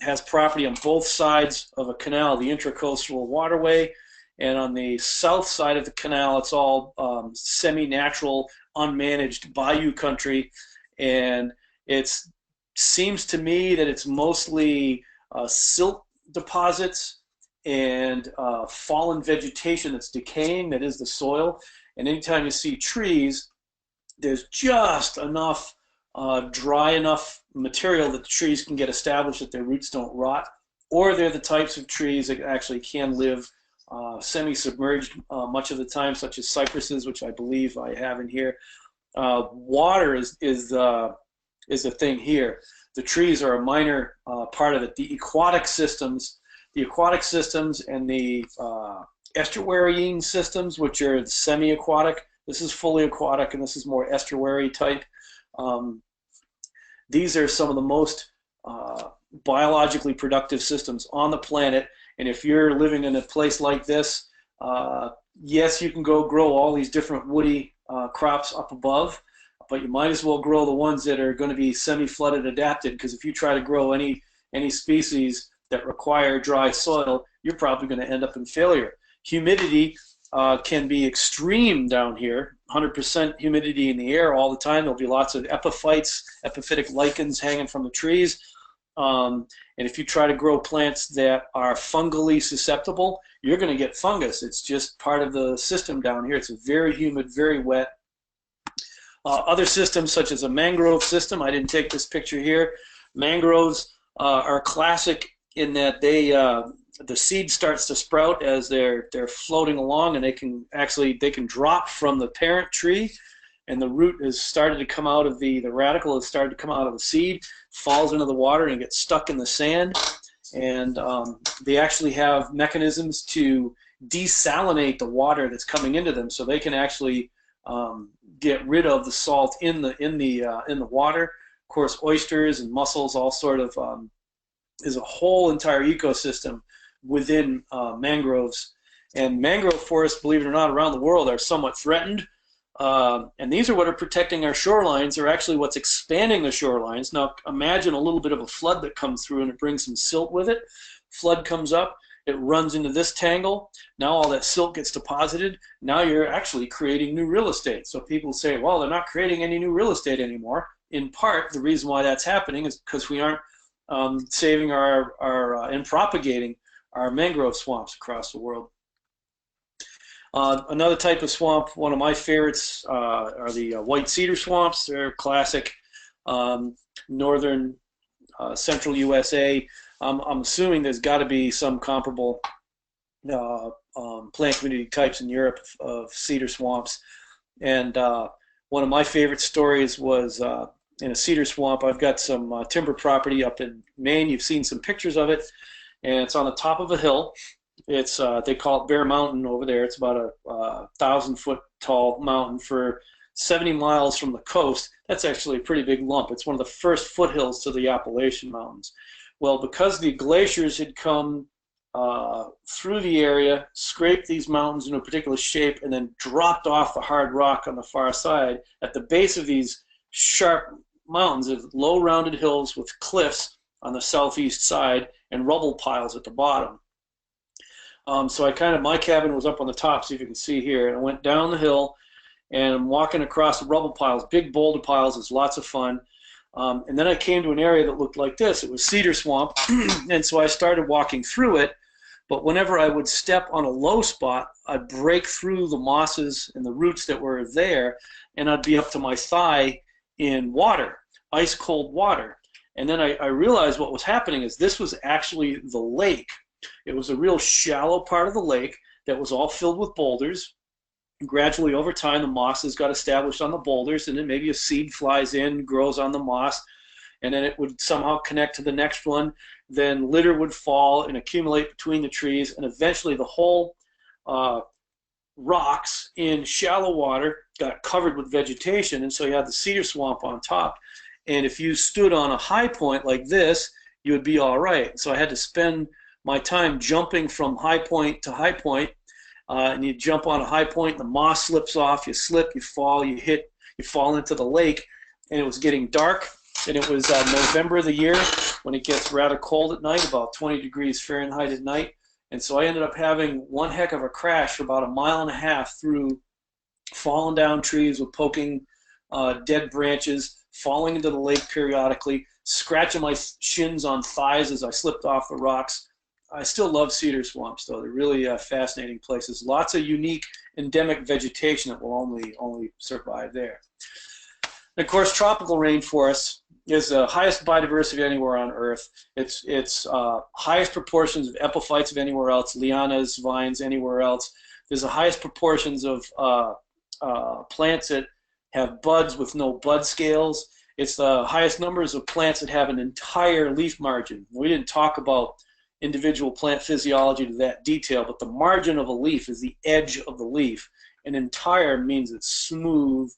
has property on both sides of a canal, the Intracoastal Waterway, and on the south side of the canal, it's all semi-natural, unmanaged bayou country, and it seems to me that it's mostly silt deposits and fallen vegetation that's decaying, that is the soil. And anytime you see trees, there's just enough dry enough material that the trees can get established, that their roots don't rot, or they're the types of trees that actually can live semi-submerged much of the time, such as cypresses, which I believe I have in here. Water is the thing here. The trees are a minor part of it. The aquatic systems and the estuarine systems, which are semi-aquatic. This is fully aquatic, and this is more estuary type. These are some of the most biologically productive systems on the planet. And if you're living in a place like this, yes, you can go grow all these different woody crops up above, but you might as well grow the ones that are going to be semi-flooded adapted, because if you try to grow any species that require dry soil, you're probably going to end up in failure. Humidity can be extreme down here, 100% humidity in the air all the time. There'll be lots of epiphytes, epiphytic lichens hanging from the trees. And if you try to grow plants that are fungally susceptible, you're going to get fungus. It's just part of the system down here. It's very humid, very wet. Other systems, such as a mangrove system, I didn't take this picture here. Mangroves are classic in that they the seed starts to sprout as they're floating along, and they can drop from the parent tree, and the root has started to come out of the radical has started to come out of the seed, falls into the water and gets stuck in the sand, and they actually have mechanisms to desalinate the water that's coming into them, so they can actually get rid of the salt in the water. Of course, oysters and mussels, all sort of is a whole entire ecosystem within mangroves. And mangrove forests, believe it or not, around the world are somewhat threatened. And these are what are protecting our shorelines. They're actually what's expanding the shorelines. Now imagine a little bit of a flood that comes through and it brings some silt with it. Flood comes up, it runs into this tangle. Now all that silt gets deposited. Now you're actually creating new real estate. So people say, well, they're not creating any new real estate anymore. In part, the reason why that's happening is because we aren't saving and propagating our mangrove swamps across the world. Another type of swamp, one of my favorites, are the white cedar swamps. They're classic northern central USA. I'm assuming there's got to be some comparable plant community types in Europe of cedar swamps. And one of my favorite stories was in a cedar swamp. I've got some timber property up in Maine. You've seen some pictures of it, and it's on the top of a hill. It's they call it Bear Mountain over there. It's about a 1,000-foot tall mountain for 70 miles from the coast. That's actually a pretty big lump. It's one of the first foothills to the Appalachian Mountains. Well, because the glaciers had come through the area, scraped these mountains into a particular shape, and then dropped off the hard rock on the far side, at the base of these sharp mountains, there's low rounded hills with cliffs on the southeast side and rubble piles at the bottom. So my cabin was up on the top, see if you can see here, and I went down the hill and I'm walking across the rubble piles, big boulder piles. It's lots of fun. And then I came to an area that looked like this. It was cedar swamp, and so I started walking through it. But whenever I would step on a low spot, I'd break through the mosses and the roots that were there, and I'd be up to my thigh in water, ice cold water. And then I realized what was happening is this was actually the lake. It was a real shallow part of the lake that was all filled with boulders. And gradually over time, the mosses got established on the boulders, and then maybe a seed flies in, grows on the moss, and then it would somehow connect to the next one. Then litter would fall and accumulate between the trees, and eventually the whole rocks in shallow water got covered with vegetation, and so you had the cedar swamp on top. And if you stood on a high point like this, you would be all right. So I had to spend my time jumping from high point to high point, and you jump on a high point, the moss slips off, you slip, you fall, you fall into the lake, and it was getting dark, and it was November of the year when it gets rather cold at night, about 20 degrees Fahrenheit at night, and so I ended up having one heck of a crash for about 1.5 miles through falling down trees with poking dead branches, falling into the lake periodically, scratching my shins on thighs as I slipped off the rocks. I still love cedar swamps, though. They're really fascinating places. Lots of unique endemic vegetation that will only survive there. And of course, tropical rainforests is the highest biodiversity anywhere on Earth. It's highest proportions of epiphytes of anywhere else, lianas, vines, anywhere else. There's the highest proportions of plants that have buds with no bud scales. It's the highest numbers of plants that have an entire leaf margin. We didn't talk about individual plant physiology to that detail, but the margin of a leaf is the edge of the leaf. And entire means it's smooth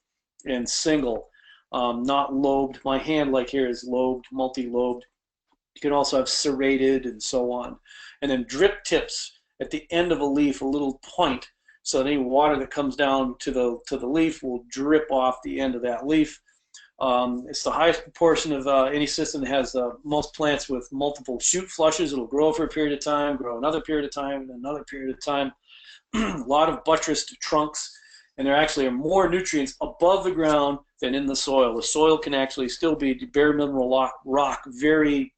and single, not lobed. My hand, like here, is lobed, multi-lobed. You can also have serrated and so on. And then drip tips at the end of a leaf, a little point, so any water that comes down to the leaf will drip off the end of that leaf. It's the highest proportion of any system that has most plants with multiple shoot flushes. It'll grow for a period of time, grow another period of time, and another period of time. A lot of buttressed trunks, and there actually are more nutrients above the ground than in the soil. The soil can actually still be bare mineral rock, very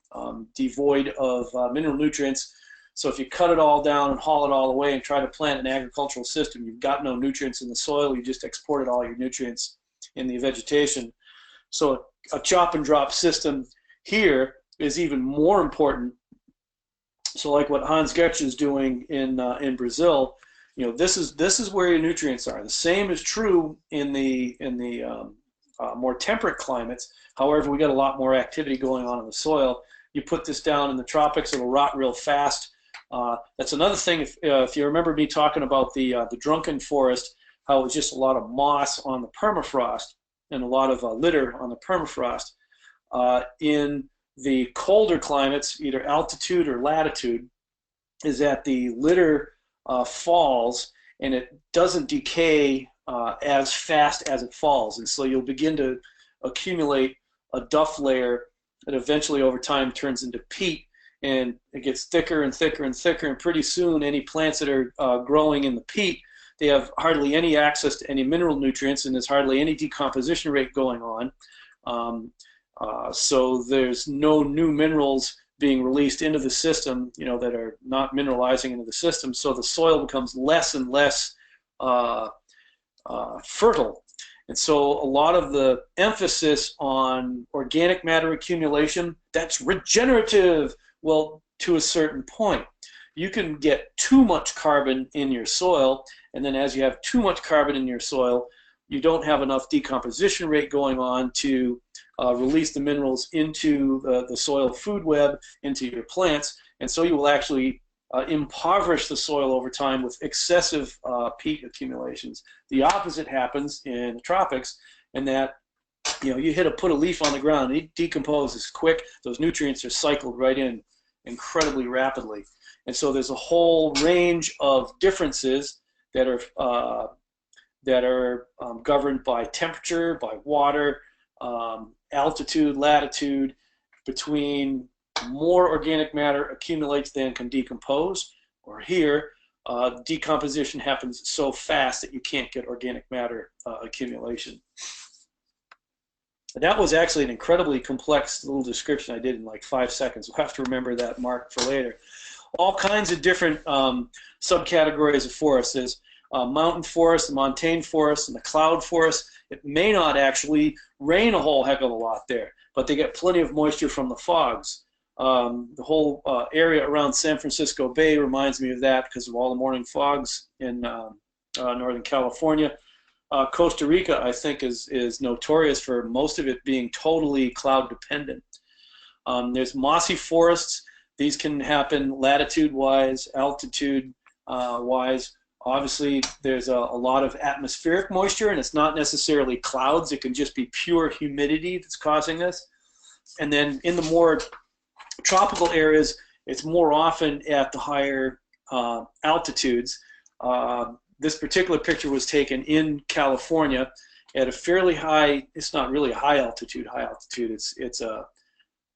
devoid of mineral nutrients. So if you cut it all down and haul it all away and try to plant an agricultural system, you've got no nutrients in the soil. You just exported all your nutrients in the vegetation. So a chop and drop system here is even more important. So like what Hans Getsch is doing in Brazil, this is where your nutrients are. The same is true in the more temperate climates. However, we got a lot more activity going on in the soil. You put this down in the tropics, it'll rot real fast. That's another thing. If you remember me talking about the drunken forest, how it was just a lot of moss on the permafrost and a lot of litter on the permafrost. In the colder climates, either altitude or latitude, is that the litter falls and it doesn't decay as fast as it falls. And so you'll begin to accumulate a duff layer that eventually over time turns into peat, and it gets thicker and thicker and thicker, and pretty soon any plants that are growing in the peat, they have hardly any access to any mineral nutrients, and there's hardly any decomposition rate going on. So there's no new minerals being released into the system, that are not mineralizing into the system. So the soil becomes less and less fertile. And so a lot of the emphasis on organic matter accumulation, that's regenerative. Well, to a certain point. You can get too much carbon in your soil, and then as you have too much carbon in your soil, you don't have enough decomposition rate going on to release the minerals into the soil food web, into your plants, and so you will actually impoverish the soil over time with excessive peat accumulations. The opposite happens in the tropics, and that you put a leaf on the ground, it decomposes quick, those nutrients are cycled right in incredibly rapidly. And so there's a whole range of differences that are governed by temperature, by water, altitude, latitude. Between more organic matter accumulates than can decompose, or here, decomposition happens so fast that you can't get organic matter accumulation. That was actually an incredibly complex little description I did in like 5 seconds. We'll have to remember that mark for later. All kinds of different subcategories of forests. There's mountain forest, the montane forest, and the cloud forest. It may not actually rain a whole heck of a lot there, but they get plenty of moisture from the fogs. The whole area around San Francisco Bay reminds me of that because of all the morning fogs in Northern California. Costa Rica, I think, is notorious for most of it being totally cloud dependent. There's mossy forests. These can happen latitude-wise, altitude-wise. Obviously, there's a lot of atmospheric moisture, and it's not necessarily clouds. It can just be pure humidity that's causing this. And then in the more tropical areas, it's more often at the higher altitudes. This particular picture was taken in California at a fairly high, it's not really a high altitude, it's a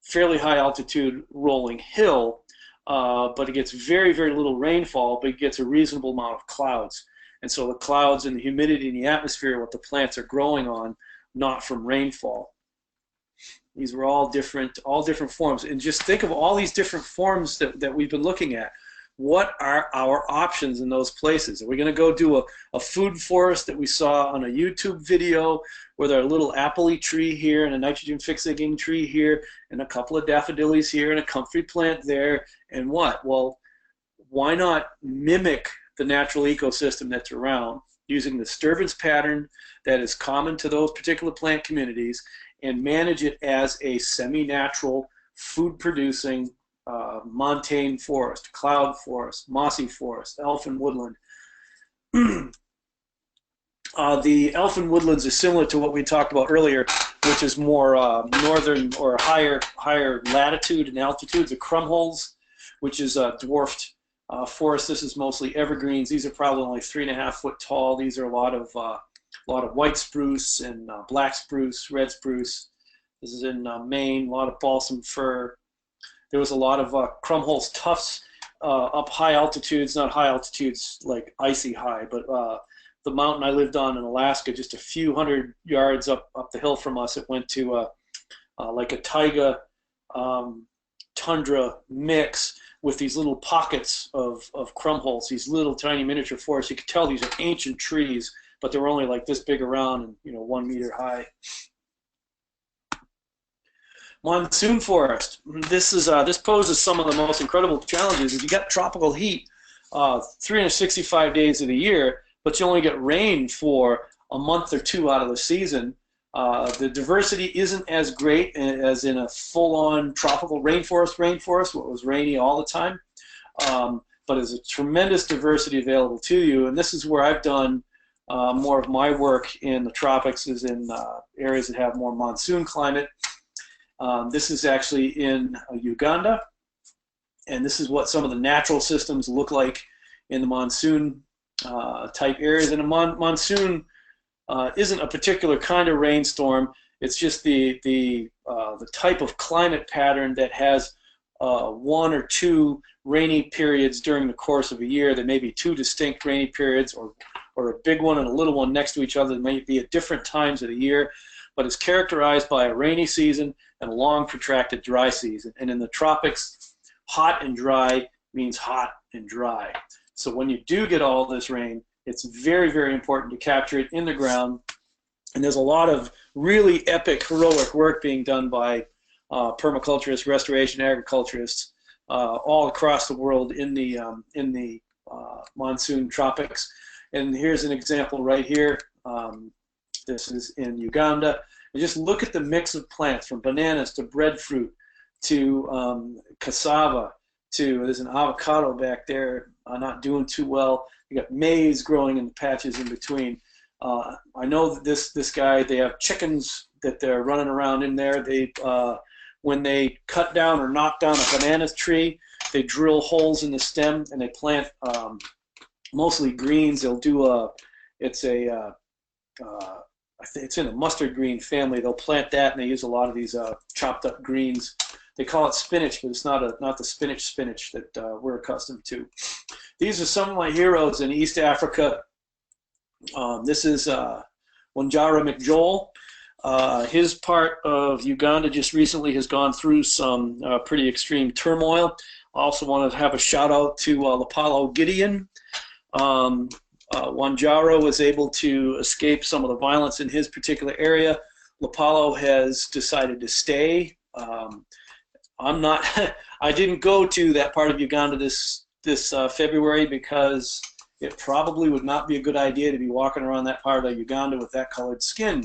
fairly high altitude rolling hill, but it gets very, very little rainfall, but it gets a reasonable amount of clouds. And so the clouds and the humidity in the atmosphere are what the plants are growing on, not from rainfall. These were all different forms. And just think of all these different forms that we've been looking at. What are our options in those places? Are we going to go do a food forest that we saw on a YouTube video with our little apple tree here and a nitrogen fixating tree here and a couple of daffodillies here and a comfrey plant there, and what? Well, why not mimic the natural ecosystem that's around using the disturbance pattern that is common to those particular plant communities and manage it as a semi-natural, food-producing montane forest, cloud forest, mossy forest, elfin woodland. The elfin woodlands are similar to what we talked about earlier, which is more northern or higher latitude and altitude. The crumholes, which is a dwarfed forest. This is mostly evergreens. These are probably only 3.5 foot tall. These are a lot of white spruce and black spruce, red spruce. This is in Maine. A lot of balsam fir. There was a lot of crumholes tufts up high altitudes, not high altitudes like icy high, but the mountain I lived on in Alaska, just a few hundred yards up the hill from us, it went to like a taiga tundra mix with these little pockets of crumholes, these little tiny miniature forests. You could tell these are ancient trees, but they were only like this big around and 1 meter high. Monsoon forest. This poses some of the most incredible challenges. Is you got tropical heat 365 days of the year, but you only get rain for a month or two out of the season. The diversity isn't as great as in a full-on tropical rainforest, where it was rainy all the time. But there's a tremendous diversity available to you, and this is where I've done more of my work in the tropics, is in areas that have more monsoon climate. This is actually in Uganda, and this is what some of the natural systems look like in the monsoon type areas. And a monsoon isn't a particular kind of rainstorm. It's just the type of climate pattern that has one or two rainy periods during the course of a year. There may be two distinct rainy periods, or a big one and a little one next to each other. They may be at different times of the year, but it's characterized by a rainy season and a long, protracted dry season. And in the tropics, hot and dry means hot and dry. So when you do get all this rain, it's very, very important to capture it in the ground. And there's a lot of really epic, heroic work being done by permaculturists, restoration agriculturists all across the world in the monsoon tropics. And here's an example right here. This is in Uganda. And just look at the mix of plants, from bananas to breadfruit to cassava to, there's an avocado back there not doing too well. You got maize growing in the patches in between. I know that this guy, they have chickens that they're running around in there. They when they cut down or knock down a banana tree, they drill holes in the stem and they plant mostly greens. They'll do I think it's in the mustard green family. They'll plant that, and they use a lot of these chopped up greens. They call it spinach, but it's not the spinach that we're accustomed to. These are some of my heroes in East Africa. This is Wanjara McJoel. His part of Uganda just recently has gone through some pretty extreme turmoil. I also want to have a shout out to Lapalo Gideon. Wanjara was able to escape some of the violence in his particular area. Lapalo has decided to stay. I didn't go to that part of Uganda this February because it probably would not be a good idea to be walking around that part of Uganda with that colored skin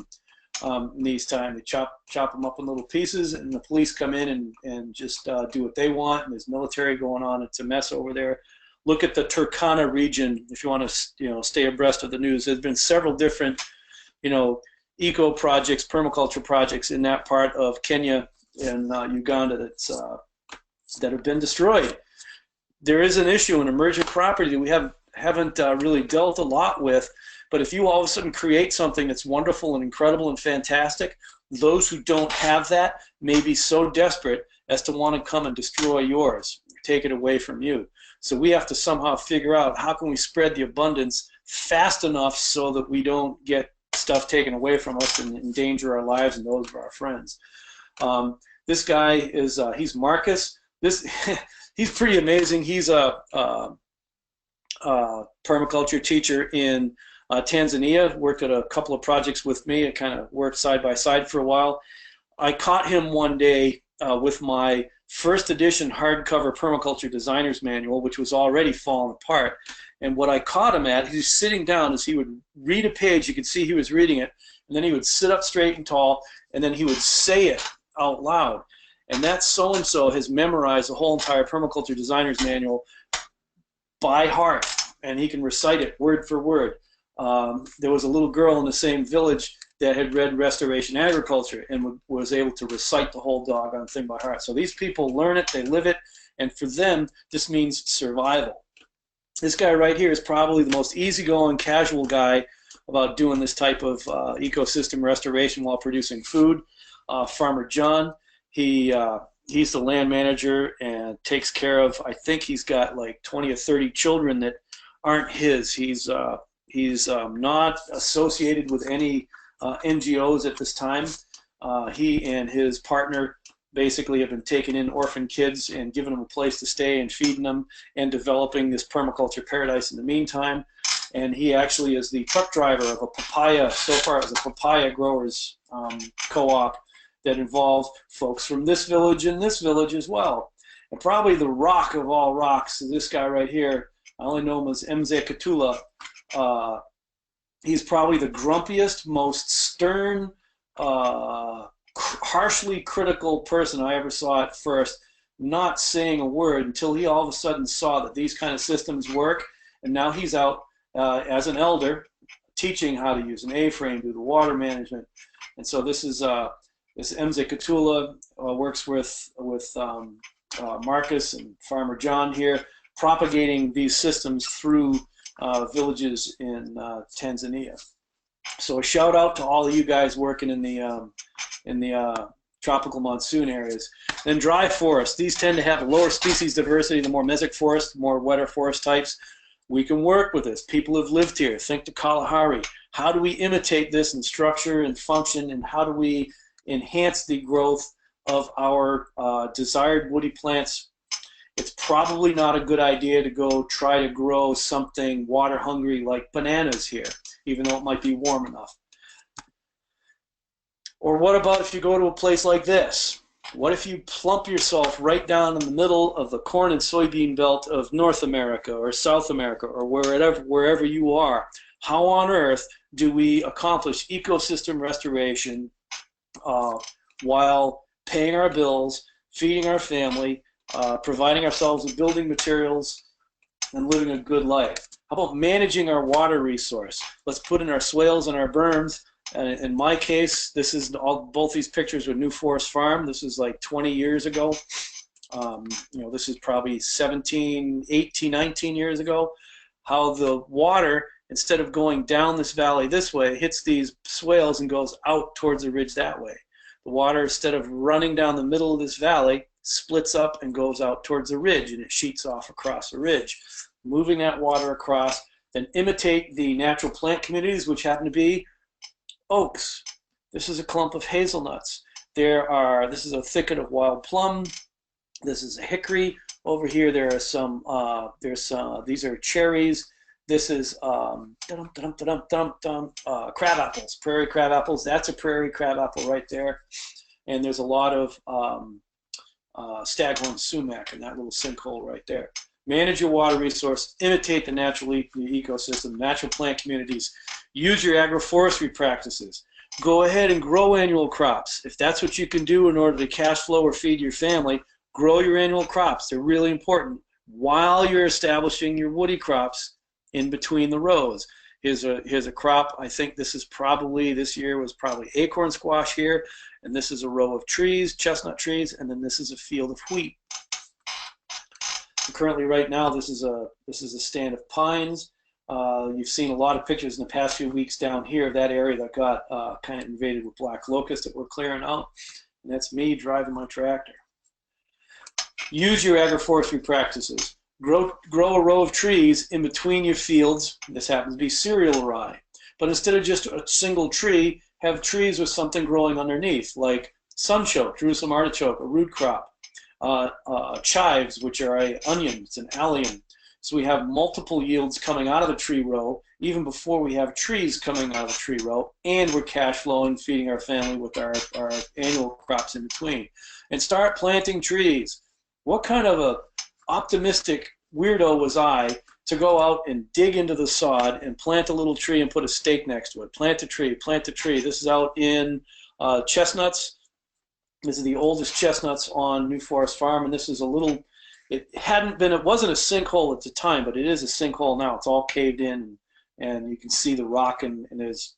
in these times. They chop them up in little pieces, and the police come in and just do what they want, and there's military going on. It's a mess over there. Look at the Turkana region if you want to stay abreast of the news. There's been several different eco projects, permaculture projects in that part of Kenya and Uganda that have been destroyed. There is an issue in emergent property that we haven't really dealt a lot with, but if you all of a sudden create something that's wonderful and incredible and fantastic, those who don't have that may be so desperate as to want to come and destroy yours, take it away from you. So we have to somehow figure out how can we spread the abundance fast enough so that we don't get stuff taken away from us and endanger our lives and those of our friends. This guy is he's Marcus. He's pretty amazing. He's a permaculture teacher in Tanzania. Worked at a couple of projects with me. It kind of worked side by side for a while. I caught him one day with my first edition hardcover permaculture designer's manual, which was already falling apart. And what I caught him at, he was sitting down as he would read a page. You could see he was reading it, and then he would sit up straight and tall, and then he would say it out loud. And that so-and-so has memorized the whole entire permaculture designer's manual by heart, and he can recite it word for word. There was a little girl in the same village that had read Restoration Agriculture and was able to recite the whole doggone thing by heart. So these people learn it, they live it, and for them, this means survival. This guy right here is probably the most easygoing, casual guy about doing this type of ecosystem restoration while producing food. Farmer John, he's the land manager and takes care of, I think he's got like 20 or 30 children that aren't his. He's not associated with any NGOs at this time. He and his partner basically have been taking in orphan kids and giving them a place to stay and feeding them and developing this permaculture paradise in the meantime. And he actually is the truck driver of a papaya, so far as a papaya growers co-op that involves folks from this village and this village as well. And probably the rock of all rocks is this guy right here. I only know him as Mzee Katula. He's probably the grumpiest, most stern, harshly critical person I ever saw at first, not saying a word until he all of a sudden saw that these kind of systems work, and now he's out as an elder teaching how to use an A-frame, do the water management. And so this is this Mzee Katula works with Marcus and Farmer John here, propagating these systems through villages in Tanzania. So a shout out to all of you guys working in the tropical monsoon areas. Then dry forests. These tend to have lower species diversity than more mesic forests, more wetter forest types. We can work with this. People have lived here. Think to Kalahari. How do we imitate this in structure and function, and how do we enhance the growth of our desired woody plants? It's probably not a good idea to go try to grow something water hungry like bananas here, even though it might be warm enough. Or what about if you go to a place like this? What if you plump yourself right down in the middle of the corn and soybean belt of North America or South America or wherever you are? How on earth do we accomplish ecosystem restoration while paying our bills, feeding our family, providing ourselves with building materials, and living a good life? How about managing our water resource? Let's put in our swales and our berms. And in my case, this is both these pictures with New Forest Farm. This is like 20 years ago. This is probably 17, 18, 19 years ago. How the water, instead of going down this valley this way, hits these swales and goes out towards the ridge that way. The water, instead of running down the middle of this valley, splits up and goes out towards the ridge, and it sheets off across the ridge. Moving that water across, then imitate the natural plant communities, which happen to be oaks. This is a clump of hazelnuts. This is a thicket of wild plum. This is a hickory. Over here there are some, these are cherries. This is crab apples, prairie crab apples. That's a prairie crab apple right there. And there's a lot of staghorn sumac in that little sinkhole right there. Manage your water resource, imitate the natural ecosystem, natural plant communities, use your agroforestry practices. Go ahead and grow annual crops. If that's what you can do in order to cash flow or feed your family, grow your annual crops. They're really important while you're establishing your woody crops in between the rows. Here's a crop. I think this year was probably acorn squash here, and this is a row of trees, chestnut trees, and then this is a field of wheat. Currently, right now, this is a stand of pines. You've seen a lot of pictures in the past few weeks down here of that area that got kind of invaded with black locust that we're clearing out, and that's me driving my tractor. Use your agroforestry practices. Grow a row of trees in between your fields. This happens to be cereal rye, but instead of just a single tree, have trees with something growing underneath, like sunchoke, Jerusalem artichoke, a root crop. Chives, which are an onion, it's an allium. So we have multiple yields coming out of the tree row, even before we have trees coming out of the tree row, and we're cash flowing, feeding our family with our annual crops in between. And start planting trees. What kind of a optimistic weirdo was I to go out and dig into the sod and plant a little tree and put a stake next to it? Plant a tree, plant a tree. This is out in chestnuts. This is the oldest chestnuts on New Forest Farm, and this is a little, it wasn't a sinkhole at the time, but it is a sinkhole now. It's all caved in, and you can see the rock, and there's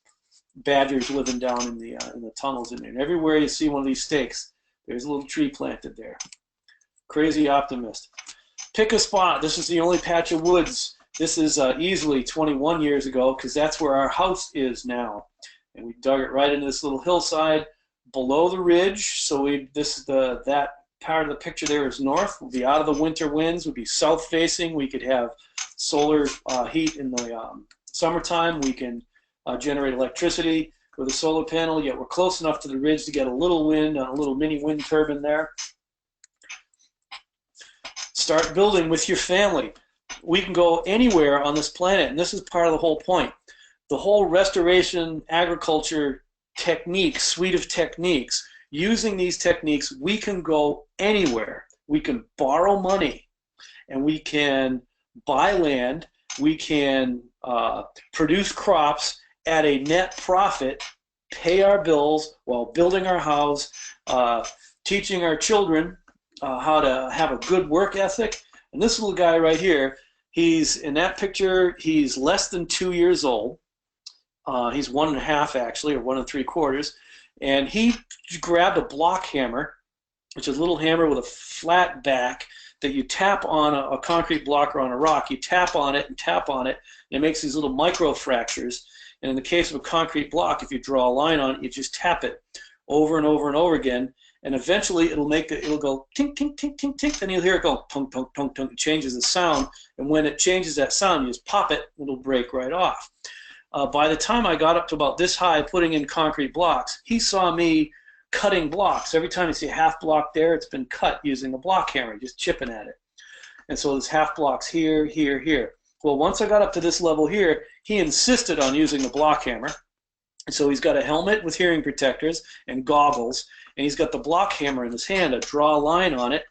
badgers living down in the tunnels in there. And everywhere you see one of these stakes, there's a little tree planted there. Crazy optimist. Pick a spot. This is the only patch of woods. This is easily 21 years ago, because that's where our house is now. And we dug it right into this little hillside below the ridge. So that part of the picture there is north. We'll be out of the winter winds. We'll be south facing. We could have solar heat in the summertime. We can generate electricity with a solar panel, yet we're close enough to the ridge to get a little wind on a little mini wind turbine there. Start building with your family. We can go anywhere on this planet, and this is part of the whole point. The whole restoration agriculture suite of techniques. Using these techniques, we can go anywhere. We can borrow money, and we can buy land. We can produce crops at a net profit, pay our bills while building our house, teaching our children how to have a good work ethic. And this little guy right here, in that picture, he's less than 2 years old. He's 1.5 actually, or 1 3/4, and he grabbed a block hammer, which is a little hammer with a flat back that you tap on a concrete block or on a rock. You tap on it and tap on it, and it makes these little micro fractures. And in the case of a concrete block, if you draw a line on it, you just tap it over and over and over again, and eventually it'll go tink, tink, tink, tink, tink, then you'll hear it go tunk, tunk, tunk, tunk. It changes the sound, and when it changes that sound, you just pop it, it'll break right off. By the time I got up to about this high putting in concrete blocks, he saw me cutting blocks. Every time you see a half block there, it's been cut using a block hammer, just chipping at it. And so there's half blocks here, here, here. Well, once I got up to this level here, he insisted on using the block hammer. And so he's got a helmet with hearing protectors and goggles, and he's got the block hammer in his hand to draw a line on it.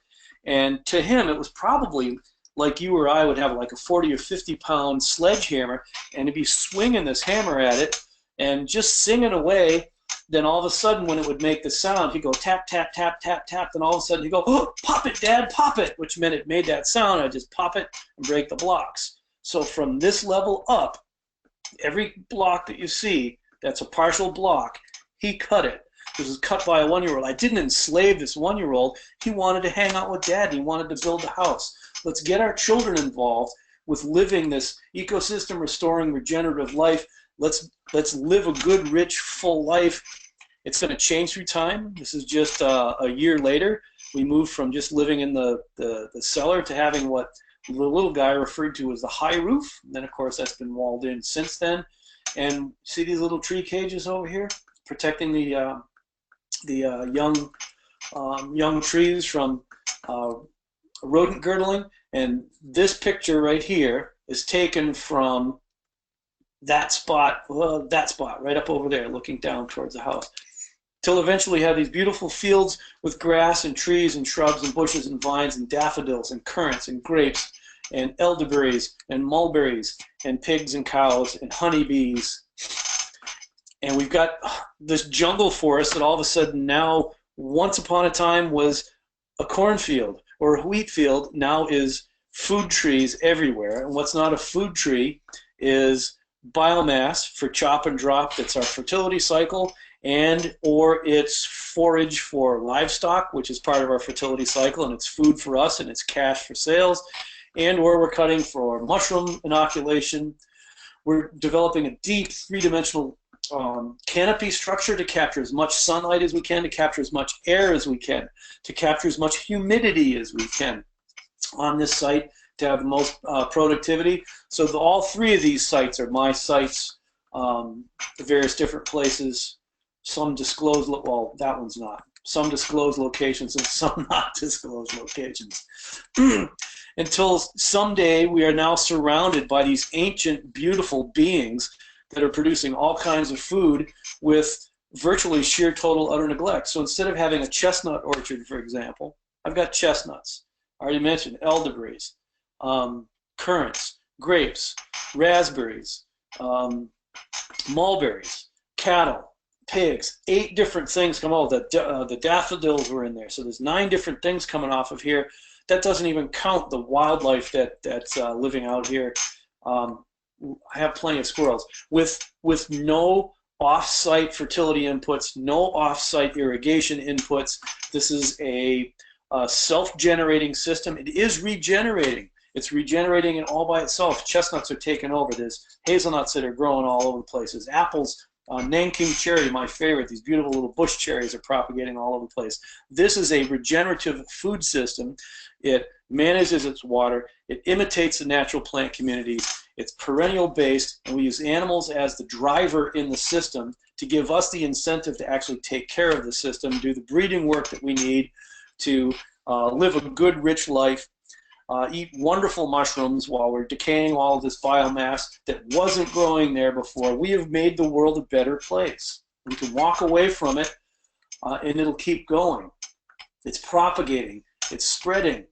And to him, it was probably like you or I would have like a 40 or 50-pound sledgehammer, and he'd be swinging this hammer at it and just singing away. Then all of a sudden, when it would make the sound, he'd go tap, tap, tap, tap, tap. Then all of a sudden, he'd go, oh, pop it, Dad, pop it, which meant it made that sound. I'd just pop it and break the blocks. So from this level up, every block that you see that's a partial block, he cut it. This was cut by a 1-year-old. I didn't enslave this 1-year-old. He wanted to hang out with Dad. He wanted to build a house. Let's get our children involved with living this ecosystem restoring regenerative life. Let's live a good, rich, full life. It's going to change through time. This is just a year later. We moved from just living in the cellar to having what the little guy referred to as the high roof. And then, of course, that's been walled in since then. And see these little tree cages over here, protecting the young trees from rodent girdling. And this picture right here is taken from that spot right up over there, looking down towards the house. Till eventually you have these beautiful fields with grass and trees and shrubs and bushes and vines and daffodils and currants and grapes and elderberries and mulberries and pigs and cows and honeybees. And we've got this jungle forest that all of a sudden now, once upon a time, was a cornfield or a wheat field, now is food trees everywhere. And what's not a food tree is biomass for chop and drop. That's our fertility cycle, and or it's forage for livestock, which is part of our fertility cycle, and it's food for us, and it's cash for sales, and or we're cutting for mushroom inoculation. We're developing a deep three-dimensional canopy structure to capture as much sunlight as we can, to capture as much air as we can, to capture as much humidity as we can on this site to have the most productivity. So all three of these sites are my sites, the various different places, some disclosed, well, that one's not. Some disclosed locations and some not disclosed locations. Until someday we are now surrounded by these ancient, beautiful beings that are producing all kinds of food with virtually sheer total utter neglect. So instead of having a chestnut orchard, for example, I've got chestnuts. I already mentioned elderberries, currants, grapes, raspberries, mulberries, cattle, pigs. 8 different things come out. The daffodils were in there. So there's 9 different things coming off of here. That doesn't even count the wildlife that's living out here. I have plenty of squirrels. With no off-site fertility inputs, no off-site irrigation inputs. This is a self-generating system. It is regenerating. It's regenerating it all by itself. Chestnuts are taking over. There's hazelnuts that are growing all over the place. There's apples, Nanking cherry, my favorite. These beautiful little bush cherries are propagating all over the place. This is a regenerative food system. It manages its water. It imitates the natural plant communities. It's perennial based, and we use animals as the driver in the system to give us the incentive to actually take care of the system, do the breeding work that we need to live a good, rich life, eat wonderful mushrooms while we're decaying all of this biomass that wasn't growing there before. We have made the world a better place. We can walk away from it, and it'll keep going. It's propagating. It's spreading.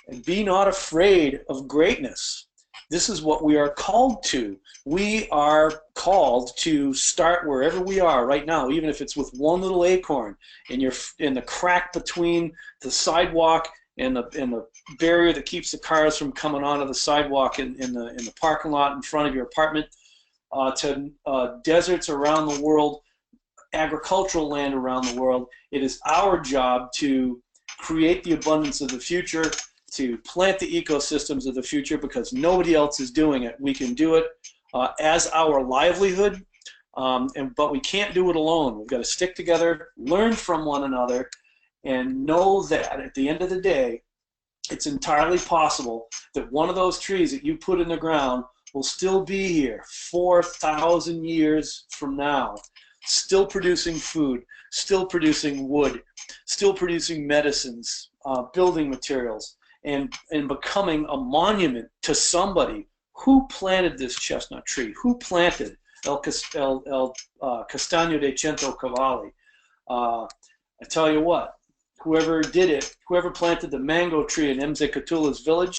And be not afraid of greatness. This is what we are called to. We are called to start wherever we are right now, even if it's with one little acorn in the crack between the sidewalk and the barrier that keeps the cars from coming onto the sidewalk in the parking lot in front of your apartment, to deserts around the world, agricultural land around the world. It is our job to create the abundance of the future, to plant the ecosystems of the future, because nobody else is doing it. We can do it as our livelihood, But we can't do it alone. We've got to stick together, learn from one another, and know that at the end of the day, it's entirely possible that one of those trees that you put in the ground will still be here 4,000 years from now, still producing food, still producing wood, still producing medicines, building materials, and becoming a monument to somebody who planted this chestnut tree, who planted El Castaño de Cento Cavalli. I tell you what, whoever did it, whoever planted the mango tree in Mzecatula's village,